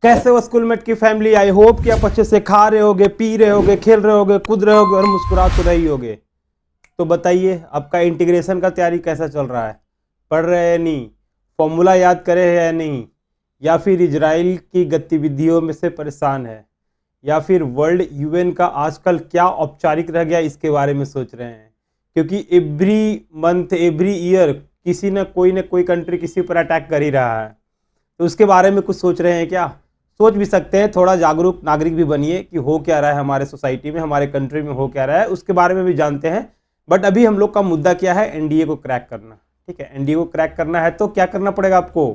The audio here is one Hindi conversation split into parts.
कैसे हो स्कूलमेट की फैमिली। आई होप कि आप अच्छे से खा रहे होगे, पी रहे होगे, खेल रहे होगे, कूद रहे होगे और मुस्कुरा तो रही होगे। तो बताइए आपका इंटीग्रेशन का तैयारी कैसा चल रहा है। पढ़ रहे हैं या नहीं, फॉर्मूला याद करे हैं या नहीं, या फिर इजराइल की गतिविधियों में से परेशान है, या फिर वर्ल्ड यूएन का आजकल क्या औपचारिक रह गया इसके बारे में सोच रहे हैं। क्योंकि एवरी मंथ एवरी ईयर किसी न कोई कंट्री किसी पर अटैक कर ही रहा है। तो उसके बारे में कुछ सोच रहे हैं क्या। सोच भी सकते हैं, थोड़ा जागरूक नागरिक भी बनिए कि हो क्या रहा है हमारे सोसाइटी में, हमारे कंट्री में हो क्या रहा है, उसके बारे में भी जानते हैं। बट अभी हम लोग का मुद्दा क्या है, एनडीए को क्रैक करना। ठीक है, एनडीए को क्रैक करना है तो क्या करना पड़ेगा आपको,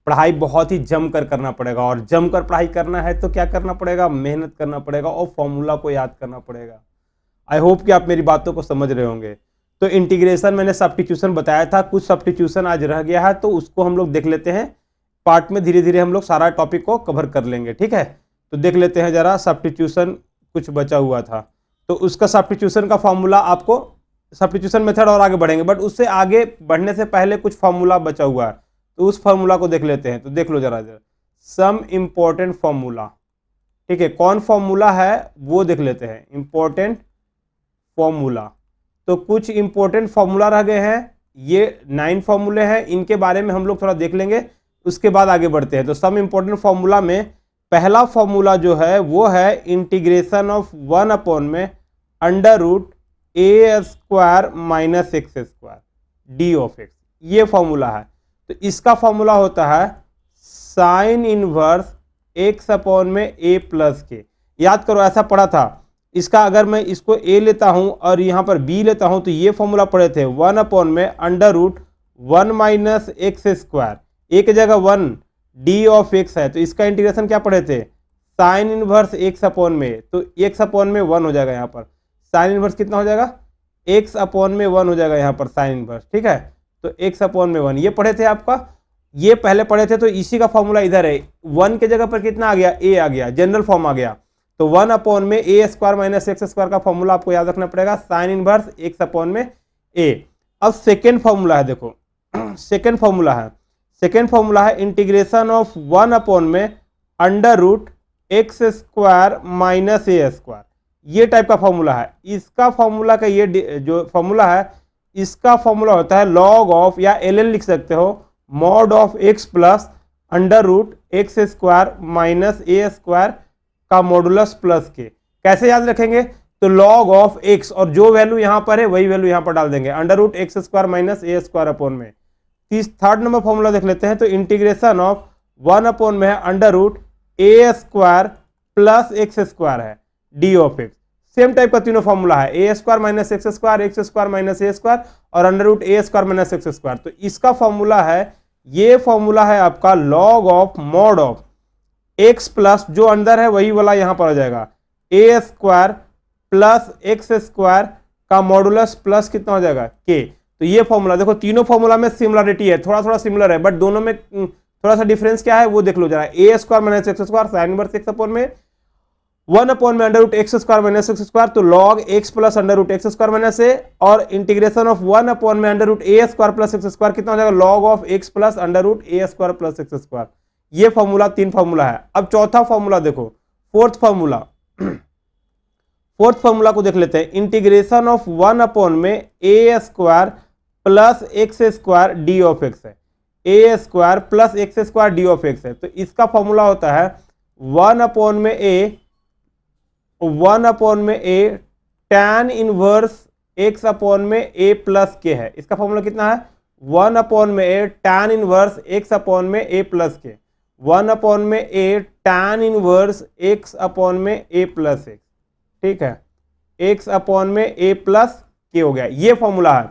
पढ़ाई बहुत ही जम कर करना पड़ेगा। और जम कर पढ़ाई करना है तो क्या करना पड़ेगा, मेहनत करना पड़ेगा और फॉर्मूला को याद करना पड़ेगा। आई होप कि आप मेरी बातों को समझ रहे होंगे। तो इंटीग्रेशन मैंने सब्स्टिट्यूशन बताया था, कुछ सब्स्टिट्यूशन आज रह गया है तो उसको हम लोग देख लेते हैं। पार्ट में धीरे धीरे हम लोग सारा टॉपिक को कवर कर लेंगे। ठीक है, तो देख लेते हैं जरा। सब्स्टिट्यूशन कुछ बचा हुआ था तो उसका सब्स्टिट्यूशन का फॉर्मूला आपको, सब्स्टिट्यूशन मेथड और आगे बढ़ेंगे बट उससे आगे बढ़ने से पहले कुछ फॉर्मूला बचा हुआ है तो उस फॉर्मूला को देख लेते हैं। तो देख लो जरा जरा सम इंपॉर्टेंट फॉर्मूला। ठीक है, कौन फॉर्मूला है वो देख लेते हैं, इंपॉर्टेंट फॉर्मूला। तो कुछ इंपॉर्टेंट फॉर्मूला रह गए हैं, ये 9 फॉर्मूले हैं, इनके बारे में हम लोग थोड़ा देख लेंगे, उसके बाद आगे बढ़ते हैं। तो सम इंपॉर्टेंट फॉर्मूला में पहला फॉर्मूला जो है वो है इंटीग्रेशन ऑफ 1 अपॉन में under root a square minus x square d of x, ये फॉर्मूला है। तो इसका फॉर्मूला होता है साइन इनवर्स एक्स अपॉन में ए प्लस के। याद करो ऐसा पढ़ा था। इसका अगर मैं इसको ए लेता हूं और यहां पर बी लेता हूं तो ये फॉर्मूला पढ़े थे 1 अपॉन में under root 1 minus x square, एक जगह 1 डी ऑफ एक्स है तो इसका इंटीग्रेशन क्या पढ़े थे, साइन इनवर्स एक्स अपॉन में, तो एक्स अपॉन में 1 हो जाएगा यहाँ पर। साइन इनवर्स कितना हो जाएगा, एक्स अपॉन में 1 हो जाएगा यहाँ पर साइन इनवर्स। ठीक है, तो एक्स अपॉन में 1 ये पढ़े थे आपका, ये पहले पढ़े थे। तो इसी का फॉर्मूला इधर है, 1 के जगह पर कितना आ गया, ए आ गया, जनरल फॉर्म आ गया। तो 1 अपॉन में a square minus x square का फॉर्मूला आपको याद रखना पड़ेगा, साइन इनवर्स एक्स अपॉन में ए। अब सेकेंड फॉर्मूला है, देखो सेकेंड फॉर्मूला है, सेकेंड फॉर्मूला है इंटीग्रेशन ऑफ 1 अपॉन में under root x square minus a square, ये टाइप का फॉर्मूला है। इसका फॉर्मूला का ये जो फॉर्मूला है इसका फॉर्मूला होता है लॉग ऑफ, या एल लिख सकते हो, mod of x plus under root x square minus a square का मॉडुलस प्लस के। कैसे याद रखेंगे, तो लॉग ऑफ एक्स और जो वैल्यू यहां पर है वही वैल्यू यहां पर डाल देंगे, under root x square minus a square upon में। थर्ड नंबर फॉर्मूला देख लेते हैं। तो इंटीग्रेशन ऑफ 1 अपॉन में है under root a square plus x square है d of x, same type का तीनों फॉर्मूला है, a square minus x square minus a square और under root a square minus x square. तो इसका फॉर्मूला है, ये फॉर्मूला है आपका log of mod of x plus जो अंदर है वही वाला यहां पर आ जाएगा, a square plus x square का मॉडुलस प्लस कितना हो जाएगा, के। तो ये फॉर्मूला देखो, तीनों फॉर्मूला में सिमिलरिटी है, थोड़ा थोड़ा सिमिलर है बट दोनों में थोड़ा सा डिफरेंस क्या है वो देख लो जरा। A square minus x square sine inverse x upon में 1 अपॉन में under root x square minus x square, तो log x plus under root x square minus a, और इंटीग्रेशन ऑफ 1 अपॉन में under root a square plus x square कितना हो जाएगा, log of x plus under root a square plus x square. ये फॉर्मूला 3 फॉर्मूला है। अब चौथा फॉर्मूला देखो, फोर्थ फॉर्मूला, फोर्थ फॉर्मूला को देख लेते हैं। इंटीग्रेशन ऑफ 1 अपॉन में a square plus x square d of x है, a square plus x square d of x है। तो इसका फॉर्मूला होता है 1 अपॉन में a tan inverse x upon में ए प्लस के है। इसका फॉर्मूला कितना है, 1 अपॉन में a tan inverse x upon में ए प्लस के, 1 अपॉन में a tan inverse x upon में ए प्लस एक्स। ठीक है, एक्स अपॉन में ए प्लस के हो गया, ये फॉर्मूला है।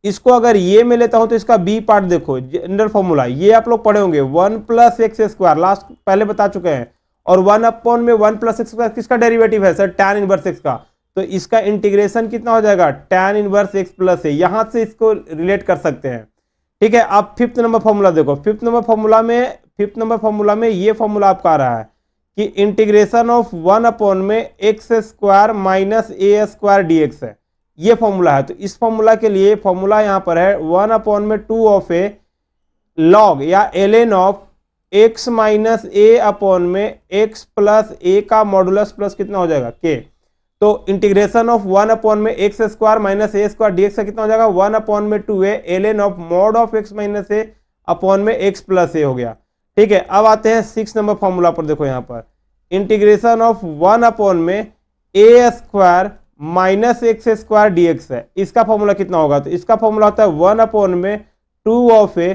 इसको अगर ये में लेता हूं तो इसका बी पार्ट देखो, जनरल फॉर्मूला ये आप लोग पढ़े होंगे, 1 प्लस एक्स स्क्वायर लास्ट पहले बता चुके हैं, और 1 अपॉन में 1 प्लस एक्स स्क्वायर किसका डेरिवेटिव है सर, tan इनवर्स एक्स का। तो इसका इंटीग्रेशन कितना हो जाएगा, tan इनवर्स एक्स प्लस है, यहां से इसको रिलेट कर सकते हैं। ठीक है, अब फिफ्थ नंबर फॉर्मूला देखो, फिफ्थ नंबर फॉर्मूला में ये फॉर्मूला आपका आ रहा है कि इंटीग्रेशन ऑफ 1 अपॉन में x square minus a square D x है, ये फॉर्मूला है। तो इस फॉर्मूला के लिए फॉर्मूला यहां पर है 1 अपॉन में 2 ऑफ ए लॉग या ln of x minus A upon में एक्स प्लस ए का मॉडुलस प्लस कितना हो जाएगा के। तो इंटीग्रेशन ऑफ 1 अपॉन में x square minus a square dx का कितना हो जाएगा 1 अपॉन में 2a ln of mod of x minus A upon में एक्स प्लस ए हो गया। ठीक है, अब आते हैं 6 नंबर फॉर्मूला पर। देखो यहाँ पर इंटीग्रेशन ऑफ 1 अपॉन में a square minus x square d x है, इसका फॉर्मूला कितना होगा? तो इसका फॉर्मूला होता है 1 अपॉन में 2 of A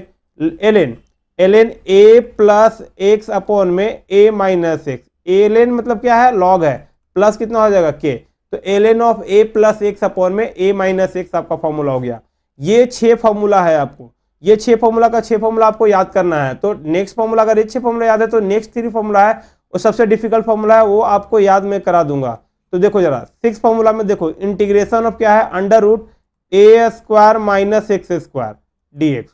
ln A plus x upon में ए माइनस एक्स। ln मतलब क्या है? लॉग है, प्लस कितना हो जाएगा के। तो ln of a plus x upon में ए माइनस एक्स आपका फॉर्मूला हो गया। ये 6 फॉर्मूला है आपको, ये 6 फॉर्मूला का 6 फॉर्मूला आपको याद करना है। तो नेक्स्ट फॉर्मूला अगर ये 6 फॉर्मूला याद है तो नेक्स्ट 3 फॉर्मूला है वो सबसे डिफिकल्ट फॉर्मूला है, वो आपको याद मैं करा दूंगा। तो देखो जरा 6 फॉर्मूला में देखो इंटीग्रेशन ऑफ क्या है? Under root a square minus x square d x.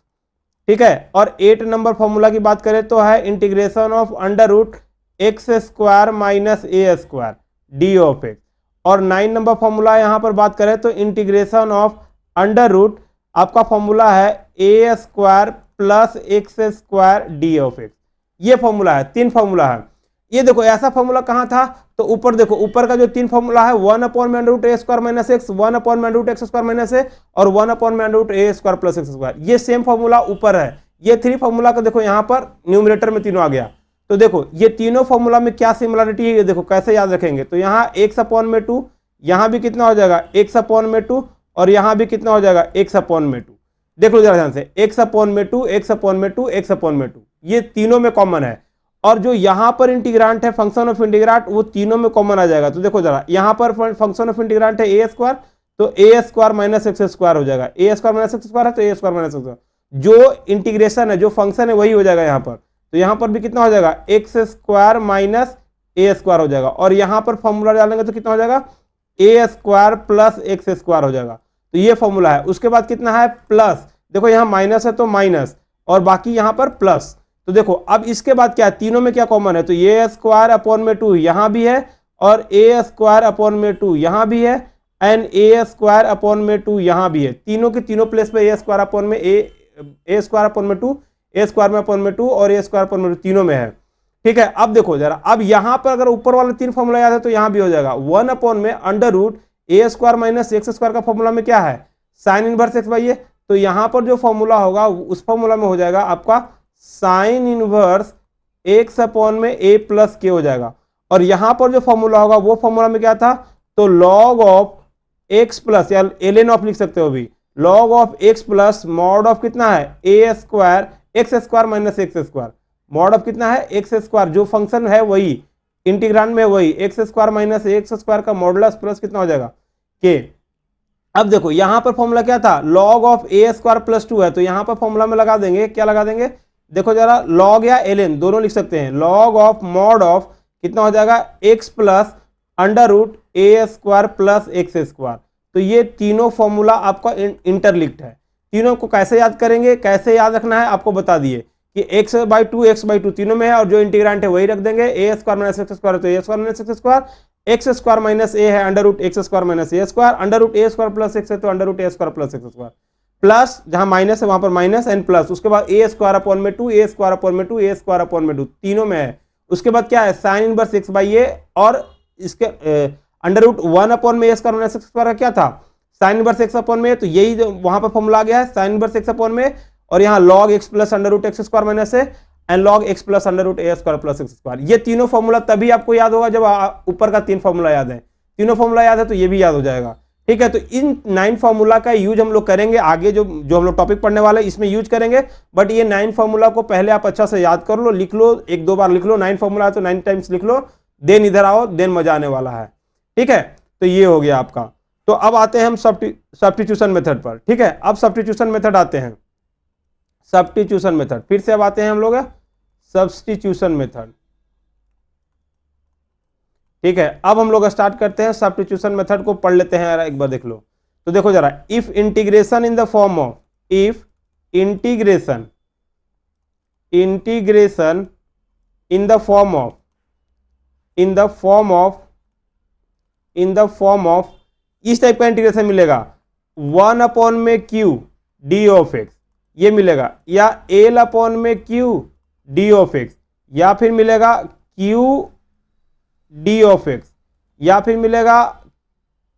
ठीक है, और 8 नंबर फॉर्मूला की बात करें तो है integration of under root x square minus a square d of x. और 9 नंबर फॉर्मूला यहाँ पर बात करें तो इंटीग्रेशन ऑफ अंडर रूट आपका फॉर्मूला है a square plus x square d of x. ये फॉर्मूला है, 3 फॉर्मूला है। ये देखो ऐसा फॉर्मूला कहाँ था? तो ऊपर देखो, ऊपर का जो 3 फॉर्मूला है 1 अपॉन में under root a square minus x, 1 upon में under root x square minus a और 1 अपॉन में under root a square plus x square. ये सेम फॉर्मूला ऊपर है। ये 3 फॉर्मूला का देखो यहाँ पर न्यूमरेटर में तीनों आ गया। तो देखो ये तीनों फॉर्मूला में क्या सिमिलरिटी है, ये देखो कैसे याद रखेंगे। तो यहाँ एक्स अपॉन में 2, यहाँ भी कितना हो जाएगा एक्स अपॉन में 2 और यहाँ भी कितना हो जाएगा एक्स अपॉन में 2। देख लो जरा ध्यान से, एक्स अपॉन में 2, एक्स अपॉन में 2, एक्स अपॉन में 2, ये तीनों में कॉमन है। और जो यहाँ पर इंटीग्रांट है फंक्शन ऑफ इंटीग्रांट वो तीनों में कॉमन आ जाएगा। तो देखो जरा यहाँ पर फंक्शन ऑफ इंटीग्रांट है ए स्क्वायर, तो a square minus x square हो जाएगा। A square minus x square है तो a square minus x square, जो इंटीग्रेशन है जो फंक्शन है वही हो जाएगा यहाँ पर। तो यहाँ पर भी कितना हो जाएगा x square minus a square हो जाएगा। और यहाँ पर फॉर्मूला डालेंगे तो कितना हो जाएगा a square plus x square हो जाएगा। तो ये फॉर्मूला है। उसके बाद कितना है प्लस, देखो यहाँ माइनस है तो माइनस और बाकी यहाँ पर प्लस। तो देखो अब इसके बाद क्या है, तीनों में क्या कॉमन है? तो ए स्क्वायर अपॉन में 2 यहाँ भी है और ए स्क्वायर अपॉन में 2 यहाँ भी है एंड ए स्क्वायर अपॉन में 2 यहाँ भी है। तीनों के तीनों प्लेस पे ए स्क्वायर अपॉन में ए स्क्वायर अपॉन में 2, ए स्क्वायर में अपॉन में 2 और ए स्क्वायर अपॉन में 2 तीनों में है। ठीक है, अब देखो जरा, अब यहाँ पर अगर ऊपर वाले 3 फॉर्मूला याद है तो यहाँ भी हो जाएगा 1 अपॉन में under root a square minus x square का फॉर्मूला में क्या है साइन इनवर्स एक्स बाई ए। तो यहाँ पर जो फॉर्मूला होगा उस फॉर्मूला में हो जाएगा आपका साइन इनवर्स एक्स अपॉन में ए प्लस के हो जाएगा। और यहां पर जो फॉर्मूला होगा वो फॉर्मूला में क्या था? तो लॉग ऑफ एक्स प्लस या ln ऑफ लिख सकते हो भी, log of x plus mod of कितना है a square x square minus x square. Mod of कितना है एक्स स्क्वायर, जो फंक्शन है वही इंटीग्रांड में वही x square minus x square का मॉडुलस प्लस कितना हो जाएगा के। अब देखो यहां पर फॉर्मूला क्या था? Log of A square plus 2 है, तो यहां पर फॉर्मूला में लगा देंगे, क्या लगा देंगे? देखो जरा, लॉग या ln दोनों लिख सकते हैं। लॉग ऑफ मॉड ऑफ कितना हो जाएगा x plus under root a square plus x square. तो ये तीनों फॉर्मूला आपका इंटरलिंक्ड है। तीनों को कैसे याद करेंगे, कैसे याद रखना है आपको बता दिए कि x/2 x/2 तीनों में है और जो इंटीग्रांट है वही रख देंगे। A square minus x square तो a square minus x square, x square minus a है under root x square minus a square, under root a square plus x है तो under root a square plus x square, plus जहां माइनस है वहां पर माइनस एंड प्लस। उसके बाद ए स्क्वायर अपॉन में 2, ए स्क्वायर अपॉन में 2, ए स्क्वायर अपॉन में 2 तीनों में है। उसके बाद क्या है साइन इनवर्स एक्स बाई ए और इसके अंडर रूट 1 अपॉन में a square minus x square का क्या था साइन इनवर्स एक्स अपॉन में, तो यही वहां पर फॉर्मूला आ गया है साइन इनवर्स एक्स अपॉन में। और यहाँ log x plus under root x square minus a and log x plus under root a square plus x square. ये तीनों फॉर्मूला तभी आपको याद होगा जब ऊपर का 3 फॉर्मूला याद है। तीनों फॉर्मूला याद है तो ये भी याद हो जाएगा। ठीक है, तो इन 9 फॉर्मूला का यूज हम लोग करेंगे आगे, जो हम लोग टॉपिक पढ़ने वाले हैं इसमें यूज करेंगे। बट ये 9 फॉर्मूला को पहले आप अच्छा से याद कर लो, लिख लो, 1-2 बार लिख लो। 9 फॉर्मूला है तो 9 टाइम्स लिख लो, देन इधर आओ, देन मजा आने वाला है। ठीक है, तो ये हो गया आपका। तो अब आते हैं हम सब्स्टिट्यूशन मेथड पर। ठीक है, अब सब्स्टिट्यूशन मेथड आते हैं, सब्स्टिट्यूशन मेथड फिर से अब आते हैं हम लोग सब्स्टिट्यूशन मेथड। ठीक है, अब हम लोग स्टार्ट करते हैं सब्स्टिट्यूशन मेथड को पढ़ लेते हैं। एक बार देख लो, तो देखो जरा, if integration in the form of, if integration in the form of, इस टाइप का इंटीग्रेशन मिलेगा 1 अपॉन में क्यू डी ऑफ एक्स, ये मिलेगा, या एल अपॉन में क्यू डी ऑफ एक्स, या फिर मिलेगा क्यू डी ऑफ एक्स, या फिर मिलेगा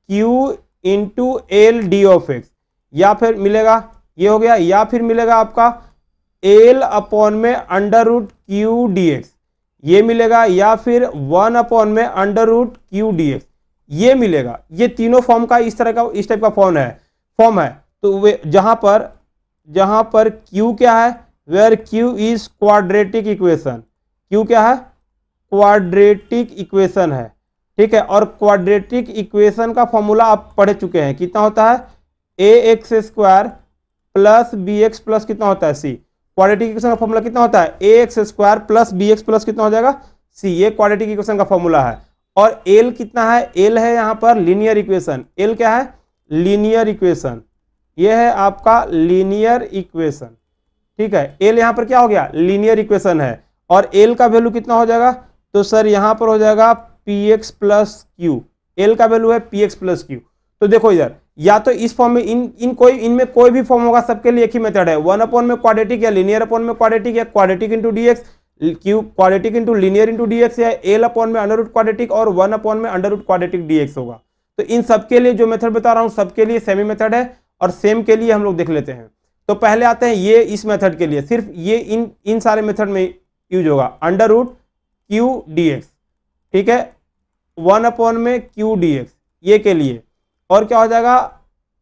Q into L D of x, या फिर मिलेगा ये हो गया, या फिर मिलेगा आपका एल अपॉन में under root q d x ये मिलेगा, या फिर 1 अपॉन में under root q d x ये मिलेगा। ये तीनों फॉर्म का इस टाइप का फॉर्म है। तो वे जहां पर क्यू क्या है, where q is quadratic equation, q क्या है, क्वाड्रेटिक इक्वेशन है, ठीक है। और क्वाड्रेटिक इक्वेशन का फॉर्मूला आप पढ़ चुके हैं, कितना होता है, a x square plus b x plus कितना होता है सी। क्वाड्रेटिक इक्वेशन का फॉर्मूला कितना होता है, a x square plus b x plus कितना हो जाएगा सी। ये क्वाड्रेटिक इक्वेशन का फॉर्मूला है। और एल कितना है, एल है यहाँ पर लीनियर इक्वेशन। एल क्या है, लीनियर इक्वेशन, ये है आपका लीनियर इक्वेशन, ठीक है। एल यहाँ पर क्या हो गया, लीनियर इक्वेशन है। और एल का वैल्यू कितना हो जाएगा, तो सर यहाँ पर हो जाएगा P x plus Q. L का वैल्यू है पी एक्स प्लस क्यू। तो देखो इधर, या तो इस फॉर्म में इनमें कोई भी फॉर्म होगा, सबके लिए एक ही मेथड है, 1 अपॉन में क्वाड्रेटिक या लीनियर अपॉन में क्वाड्रेटिक या quadratic into dx, q quadratic into linear into dx, या एल अपॉन में अंडर रूट क्वाड्रेटिक और 1 अपॉन में अंडर रूट क्वाड्रेटिक डीएक्स होगा। तो इन सबके लिए जो मेथड बता रहा हूं सबके लिए सेमी मेथड है, और सेम के लिए हम लोग देख लेते हैं। तो पहले आते हैं ये इस मेथड के लिए, सिर्फ ये इन सारे मेथड में यूज होगा, अंडर रूट क्यू डीएक्स, ठीक है, 1 अपॉन में क्यू डीएक्स ये के लिए, और क्या हो जाएगा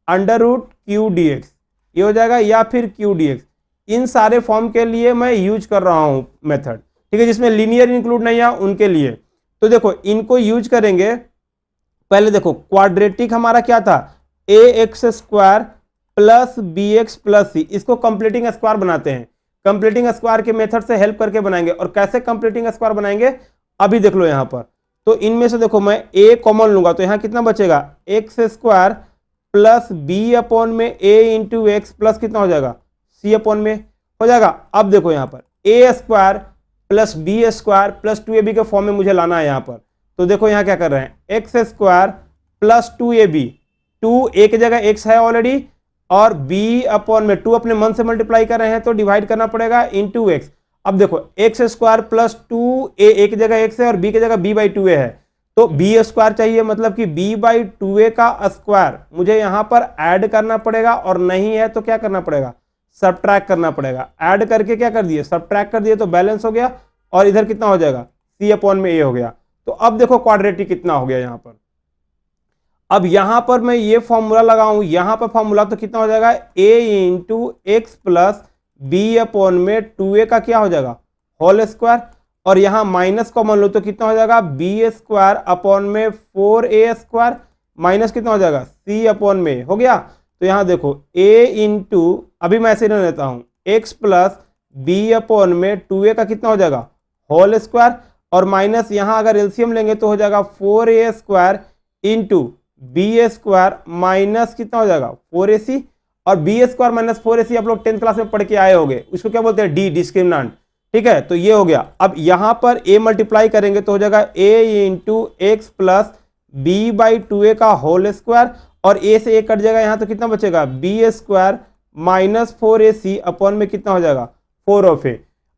under root q d x ये हो जाएगा, या फिर क्यू डी एक्स। इन सारे फॉर्म के लिए मैं यूज कर रहा हूं मेथड, ठीक है, जिसमें लीनियर इंक्लूड नहीं है उनके लिए। तो देखो इनको यूज करेंगे। पहले देखो क्वाड्रेटिक हमारा क्या था, a x square plus b x plus c, इसको कंप्लीटिंग स्क्वायर बनाते हैं। कंप्लीटिंग स्क्वायर के मेथड से हेल्प करके बनाएंगे। और कैसे कंप्लीटिंग स्क्वायर बनाएंगे अभी देख लो यहाँ पर। तो इनमें से देखो मैं ए कॉमन लूंगा, तो यहाँ कितना बचेगा, x square plus b upon में ए इंटू एक्स प्लस कितना हो जाएगा सी अपॉन में हो जाएगा। अब देखो यहाँ पर a square plus b square plus 2ab के फॉर्म में मुझे लाना है यहाँ पर। तो देखो यहाँ क्या कर रहे हैं, एक्स स्क्वायर प्लस 2ab, 2 एक जगह x है ऑलरेडी, और b अपॉन में 2 अपने मन से मल्टीप्लाई कर रहे हैं तो डिवाइड करना पड़ेगा इंटू एक्स। अब देखो एक्स स्क्वायर प्लस 2a एक जगह x है और b की जगह b बाई 2a है, तो बी स्क्वायर चाहिए, मतलब कि b बाई 2a का स्क्वायर मुझे यहाँ पर ऐड करना पड़ेगा, और नहीं है तो क्या करना पड़ेगा, सब्ट्रैक्ट करना पड़ेगा। ऐड करके क्या कर दिए, सब्ट्रैक्ट कर दिए तो बैलेंस हो गया, और इधर कितना हो जाएगा c अपॉन में a हो गया। तो अब देखो क्वाड्रेटिक कितना हो गया यहाँ पर। अब यहाँ पर मैं ये फॉर्मूला लगाऊं, यहाँ पर फॉर्मूला तो कितना हो जाएगा, a into x plus b upon में 2a का क्या हो जाएगा होल स्क्वायर, और यहाँ माइनस कॉमन लो तो कितना हो जाएगा बी स्क्वायर अपॉन में 4a स्क्वायर माइनस कितना हो जाएगा c अपॉन में हो गया। तो यहाँ देखो a इंटू, अभी मैं ऐसे नहीं लेता हूँ, x प्लस बी अपॉन में 2a का कितना हो जाएगा होल स्क्वायर, और माइनस यहाँ अगर एलसीएम लेंगे तो हो जाएगा 4a square into b square minus कितना हो जाएगा 4ac, और बी स्क्वायर माइनस 4ac आप लोग 10th क्लास में पढ़ के आए होंगे, उसको क्या बोलते हैं डी, डिस्क्रिमिनेंट, ठीक है। तो ये हो गया। अब यहां पर a मल्टीप्लाई करेंगे तो हो जाएगा a into x plus b by 2a का होल स्क्वायर, और a से a कट जाएगा यहाँ तो कितना बचेगा B square minus 4ac upon में कितना हो जाएगा 4 ऑफ a।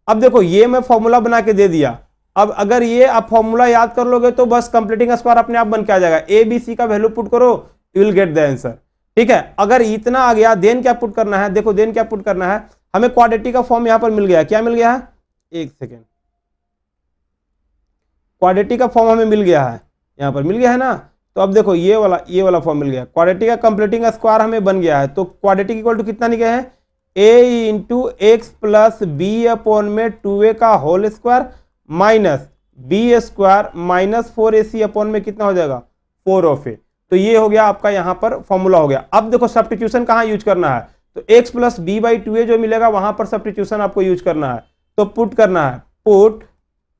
अब देखो ये मैं फॉर्मूला बना के दे दिया। अब अगर ये आप फॉर्मूला याद कर लोगे तो बस कंप्लीटिंग स्क्वायर अपने आप बन के आ जाएगा। ए बी सी का वैल्यू पुट करो, you will get the answer, ठीक है। अगर इतना आ गया देन क्या पुट करना है, देखो देन क्या पुट करना है, हमें क्वाड्रेटिक का फॉर्म यहां पर मिल गया। क्या मिल गया है, एक सेकेंड, क्वाड्रेटिक का फॉर्म हमें मिल गया है, यहां पर मिल गया है ना। तो अब देखो ये वाला फॉर्म मिल गया, क्वाड्रेटिक का कंप्लीटिंग स्क्वायर हमें बन गया है। तो क्वाड्रेटिक इक्वल टू कितना निकले हैं, a into x plus b upon में 2a का whole square minus b square minus 4ac upon में कितना हो जाएगा 4 ऑफ a। तो ये हो गया आपका यहाँ पर फॉर्मूला हो गया। अब देखो सब्स्टिट्यूशन कहाँ यूज करना है, तो x plus b by 2a जो मिलेगा वहां पर सब्स्टिट्यूशन आपको यूज करना है। तो पुट करना है, put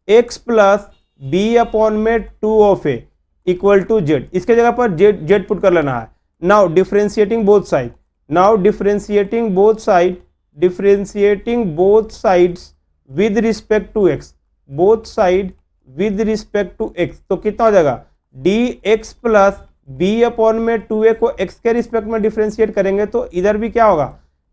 x plus b upon में 2 of a equal to z, इसके जगह पर z पुट कर लेना है। Now differentiating both side, now differentiating both sides with respect to x, both side with respect to x, तो कितना हो जाएगा dx प्लस बी अपॉन में 2a को x के रिस्पेक्ट में डिफरेंशिएट करेंगे तो इधर भी क्या होगा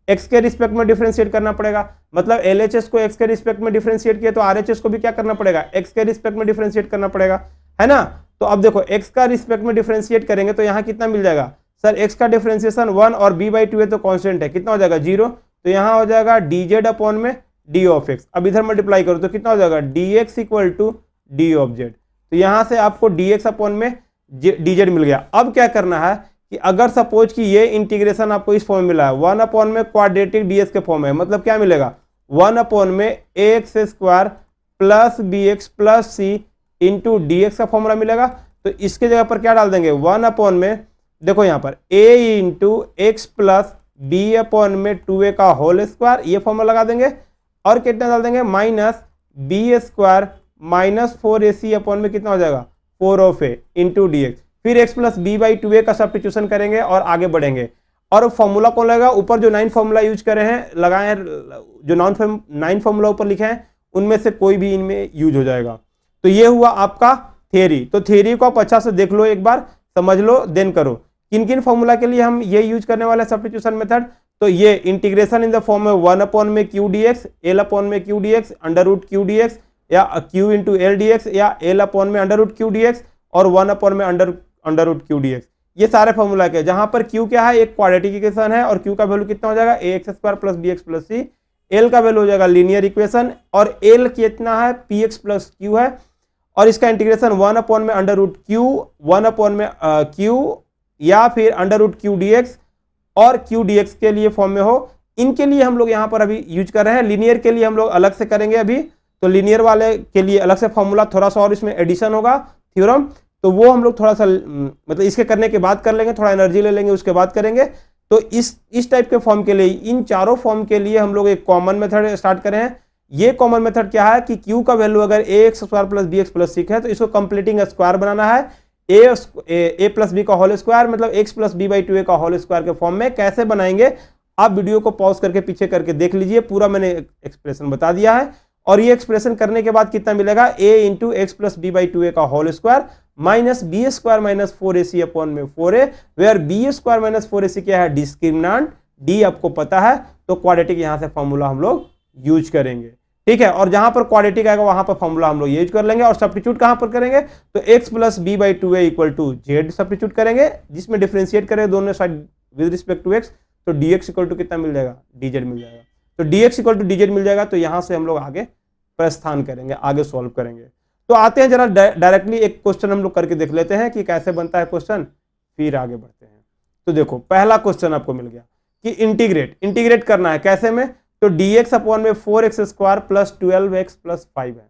एक्स के रिस्पेक्ट में डिफरेंशिएट करना पड़ेगा, मतलब एलएचएस को एक्स के रिस्पेक्ट में डिफरेंशिएट किया तो आरएचएस को भी क्या करना पड़ेगा, एक्स के रिस्पेक्ट में डिफरेंशिएट करना पड़ेगा, है ना। तो अब देखो एक्स का रिस्पेक्ट में डिफरेंशिएट करेंगे तो यहाँ कितना मिल जाएगा सर, एक्स का डिफरेंशिएशन 1 और b/2 है तो कांस्टेंट है, कितना हो जाएगा 0, तो यहाँ हो जाएगा dz अपॉन में d ऑफ x। अब इधर मल्टीप्लाई करो तो कितना हो जाएगा dx equal to d of z। तो यहाँ से आपको dx अपॉन में dz मिल गया। अब क्या करना है कि अगर सपोज कि ये इंटीग्रेशन आपको इस फॉर्म में मिला है, 1 अपॉन में क्वाड्रेटिक ds के फॉर्म है, मतलब क्या मिलेगा 1 अपॉन में ax square plus bx plus c into D का फॉर्मूला मिलेगा। तो इसके जगह पर क्या डाल देंगे 1 अपॉन में, देखो यहाँ पर a into x plus b upon में 2a का होल स्क्वायर, ये फॉर्मूला लगा देंगे, और कितना डाल देंगे minus b square minus 4ac upon में कितना हो जाएगा 4 of a into d x, फिर x प्लस b/2a का सब्स्टिट्यूशन करेंगे और आगे बढ़ेंगे। और फॉर्मूला कौन लगेगा, ऊपर जो 9 फॉर्मूला यूज करे हैं लगाए हैं, जो 9 फॉर्मूला ऊपर लिखे हैं उनमें से कोई भी इनमें यूज हो जाएगा। तो ये हुआ आपका थ्योरी। तो थ्योरी को आप अच्छा से देख लो, एक बार समझ लो, देन करो। किन किन फॉर्मूला के लिए हम ये यूज करने वाले सब्स्टिट्यूशन मेथड, तो ये इंटीग्रेशन इन द फॉर्म में 1 अपॉन में q dx, l अपॉन में q dx, under root q dx, या q इंटू एल dx, या l अपॉन में अंडर रूट q dx, और 1 अपॉन में अंडर रूट q dx। ये सारे फॉर्मूला के, जहां पर q क्या है, एक क्वाड्रेटिक इक्वेशन है, और q का वैल्यू कितना हो जाएगा ax square plus bx plus c, l का वैल्यू हो जाएगा लीनियर इक्वेशन, और l कितना है px प्लस q है, और इसका इंटीग्रेशन 1 अपॉन में अंडर रूट q, 1 अपॉन में q, या फिर अंडर रूट q dx, और q dx के लिए फॉर्म में हो। इनके लिए हम लोग यहाँ पर अभी यूज कर रहे हैं, लीनियर के लिए हम लोग अलग से करेंगे अभी। तो लीनियर वाले के लिए अलग से फॉर्मूला, थोड़ा सा और इसमें एडिशन होगा थ्योरम, तो वो हम लोग थोड़ा सा मतलब इसके करने के बाद कर लेंगे, थोड़ा एनर्जी ले लेंगे, उसके बाद करेंगे। तो इस टाइप के फॉर्म के लिए, इन चारों फॉर्म के लिए हम लोग एक कॉमन मेथड स्टार्ट करें हैं। ये कॉमन मेथड क्या है कि q का वैल्यू अगर ax square plus bx plus c है तो इसको कंप्लीटिंग स्क्वायर बनाना है, a प्लस बी का होल स्क्वायर, मतलब x प्लस b/2a का होल स्क्वायर के फॉर्म में। कैसे बनाएंगे आप वीडियो को पॉज करके पीछे करके देख लीजिए, पूरा मैंने एक्सप्रेशन बता दिया है। और ये एक्सप्रेशन करने के बाद कितना मिलेगा, a into x plus b/2a का whole square minus b square minus 4ac upon में 4a, where B square minus 4ac क्या है, डिस्क्रिमिनेंट, d आपको पता है, तो क्वाड्रेटिक यहां से फॉर्मूला हम लोग यूज करेंगे, ठीक है। और जहां पर क्वाड्रेटिक आएगा वहां पर फॉर्मूला हम लोग यूज कर लेंगे। और सब्स्टिट्यूट कहां पर करेंगे, तो x plus b/2a equal to z substitute करेंगे, जिसमें डिफरेंशिएट करेंगे दोनों side with respect to x, तो dx इक्वल टू कितना मिल जाएगा, dz मिल जाएगा। तो dx इक्वल टू dz मिल जाएगा, तो यहां से हम लोग आगे प्रस्थान करेंगे, आगे सॉल्व करेंगे। तो आते हैं जरा डायरेक्टली एक क्वेश्चन हम लोग करके देख लेते हैं कि कैसे बनता है क्वेश्चन, फिर आगे बढ़ते हैं। तो देखो पहला क्वेश्चन आपको मिल गया कि इंटीग्रेट करना है, कैसे में, तो dx अपॉन में 4x square plus 12x plus 5 है,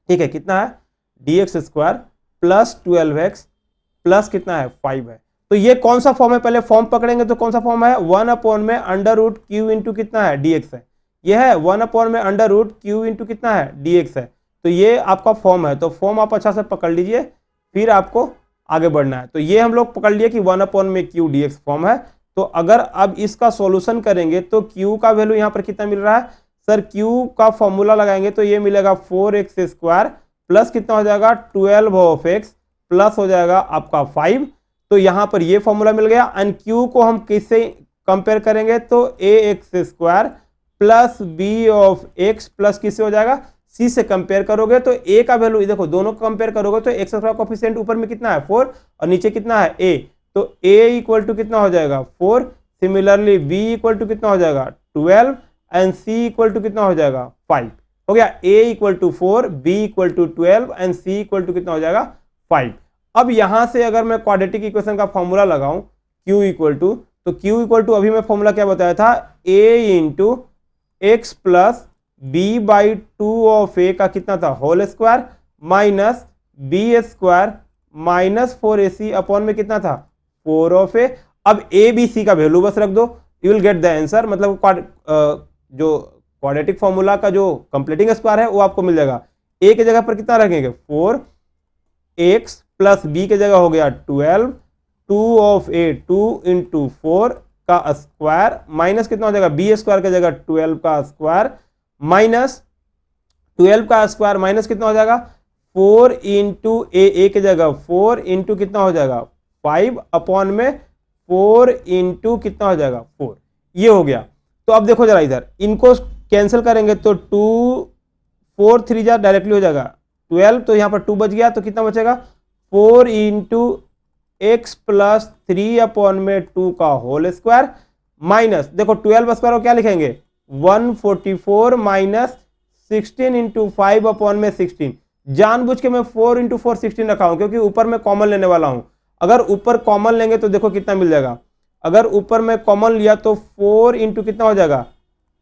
ठीक है। कितना है, dx square plus 12x plus कितना है 5 है। तो ये कौन सा फॉर्म है, पहले फॉर्म पकड़ेंगे तो कौन सा फॉर्म है, 1 अपॉन में अंडर रूट q इंटू कितना है dx है, ये है 1 अपॉन में अंडर रूट q इंटू कितना है dx है। तो ये आपका फॉर्म है, तो फॉर्म आप अच्छा से पकड़ लीजिए, फिर आपको आगे बढ़ना है। तो ये हम लोग पकड़ लिए कि 1 अपॉन में q dx फॉर्म है। तो अगर अब इसका सॉल्यूशन करेंगे तो q का वैल्यू यहाँ पर कितना मिल रहा है सर, q का फॉर्मूला लगाएंगे तो ये मिलेगा 4x स्क्वायर प्लस कितना हो जाएगा 12 ऑफ x प्लस हो जाएगा आपका 5। तो यहाँ पर ये फॉर्मूला मिल गया। एंड q को हम किससे कंपेयर करेंगे, तो ax square plus b of x plus किससे हो जाएगा, c से कंपेयर करोगे तो a का वैल्यू, देखो दोनों को कंपेयर करोगे तो x का कोफिशिएंट ऊपर में कितना है 4 और नीचे कितना है a, तो a इक्वल टू कितना हो जाएगा 4। सिमिलरली b इक्वल टू कितना हो जाएगा 12 एंड c इक्वल टू कितना हो जाएगा 5। हो गया, a equal to 4, b equal to 12 and c equal to कितना हो जाएगा 5। अब यहां से अगर मैं क्वाड्रेटिक इक्वेशन का फॉर्मूला लगाऊं q इक्वल टू, तो q इक्वल टू अभी मैं फॉर्मूला क्या बताया था, a into x plus b/2 of a का कितना था whole square minus b square minus 4ac upon में कितना था 4 ऑफ a। अब a b c का वैल्यू बस रख दो, you will get the answer. मतलब जो क्वाड्रेटिक फॉर्मूला का जो कंप्लीटिंग स्क्वायर है वो आपको मिल जाएगा। a के जगह पर कितना रखेंगे 4x प्लस b के जगह हो गया 12, 2 ऑफ a 2 इंटू 4 का स्क्वायर माइनस कितना हो जाएगा b स्क्वायर के जगह 12 का स्क्वायर माइनस 12 का स्क्वायर माइनस कितना हो जाएगा 4 इंटू ए के जगह 4 इंटू कितना हो जाएगा 5 अपॉन में 4 इंटू कितना हो जाएगा 4। ये हो गया। तो अब देखो जरा इधर इनको कैंसिल करेंगे तो 2 4 3 जा डायरेक्टली हो जाएगा 12, तो यहाँ पर 2 बच गया, तो कितना बचेगा 4 इंटू एक्स प्लस 3 अपॉन में 2 का होल स्क्वायर माइनस देखो 12 स्क्वायर को क्या लिखेंगे 144 माइनस 16 इंटू 5 अपॉन में 16। जानबूझ के मैं 4 इंटू 4 16 रखा हूं क्योंकि ऊपर में कॉमन लेने वाला हूं। अगर ऊपर कॉमन लेंगे तो देखो कितना मिल जाएगा, अगर ऊपर में कॉमन लिया तो 4 इंटू कितना हो जाएगा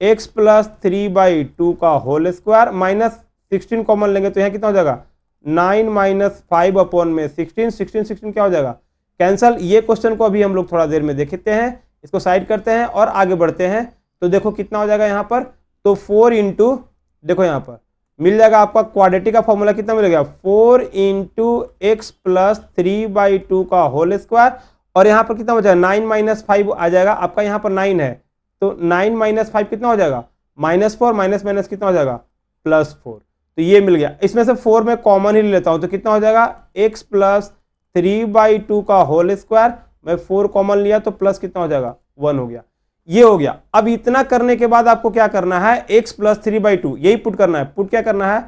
एक्स प्लस 3/2 का होल स्क्वायर माइनस 16 कॉमन लेंगे तो यहाँ कितना हो जाएगा 9 माइनस 5 अपॉन में 16 16 16 क्या हो जाएगा कैंसल। ये क्वेश्चन को अभी हम लोग थोड़ा देर में देखते हैं, इसको साइड करते हैं और आगे बढ़ते हैं। तो देखो कितना हो जाएगा यहाँ पर, तो 4 इंटू देखो यहाँ पर मिल जाएगा आपका क्वाड्रेटिक का फॉर्मूला कितना मिलेगा 4 इंटू एक्स प्लस 3/2 का होल स्क्वायर और यहाँ पर कितना हो जाएगा 9 माइनस 5 आ जाएगा आपका, यहाँ पर 9 है तो 9 माइनस 5 कितना हो जाएगा -4 माइनस माइनस कितना हो जाएगा +4। तो ये मिल गया, इसमें से 4 में कॉमन ही ले लेता हूँ तो कितना हो जाएगा x प्लस 3/2 का होल स्क्वायर, मैं 4 कॉमन लिया तो प्लस कितना हो जाएगा 1 हो गया, ये हो गया। अब इतना करने के बाद आपको क्या करना है x प्लस 3/2 यही पुट करना है, पुट क्या करना है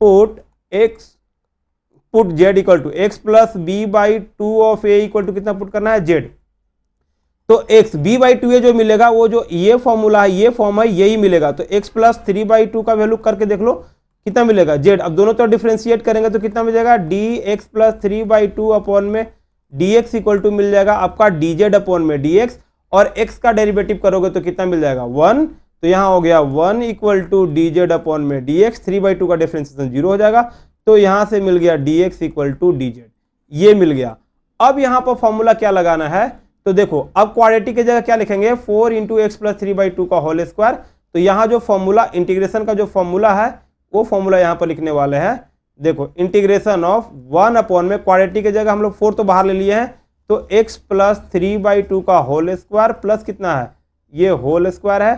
put z equal to x plus b/2 of a equal to कितना पुट करना है z। तो x b/2 जो मिलेगा वो जो ये फॉर्मूला है ये फॉर्म है यही मिलेगा, तो x प्लस 3/2 का वैल्यू करके देख लो कितना मिलेगा z। अब दोनों तो डिफरेंशिएट करेंगे तो कितना मिल जाएगा dx प्लस 3/2 अपॉन में dx इक्वल टू मिल जाएगा आपका dz अपॉन में dx और x का डेरिवेटिव करोगे तो कितना मिल जाएगा 1, तो यहाँ हो गया 1 इक्वल टू dz अपॉन में dx, 3/2 का डिफरेंशिएशन 0 हो जाएगा तो यहाँ से मिल गया dx इक्वल टू dz, ये मिल गया। अब यहाँ पर फॉर्मूला क्या लगाना है तो देखो अब क्वाड्रेटिक की जगह क्या लिखेंगे 4 इंटू एक्स प्लस 3/2 का होल स्क्वायर, तो यहाँ जो फॉर्मूला इंटीग्रेशन का जो फॉर्मूला है वो फॉर्मूला यहाँ पर लिखने वाले हैं। देखो इंटीग्रेशन ऑफ 1 अपॉन में क्वाड्रेटिक की जगह हम लोग 4 तो बाहर ले लिए हैं तो x प्लस 3/2 का होल स्क्वायर प्लस कितना है ये होल स्क्वायर है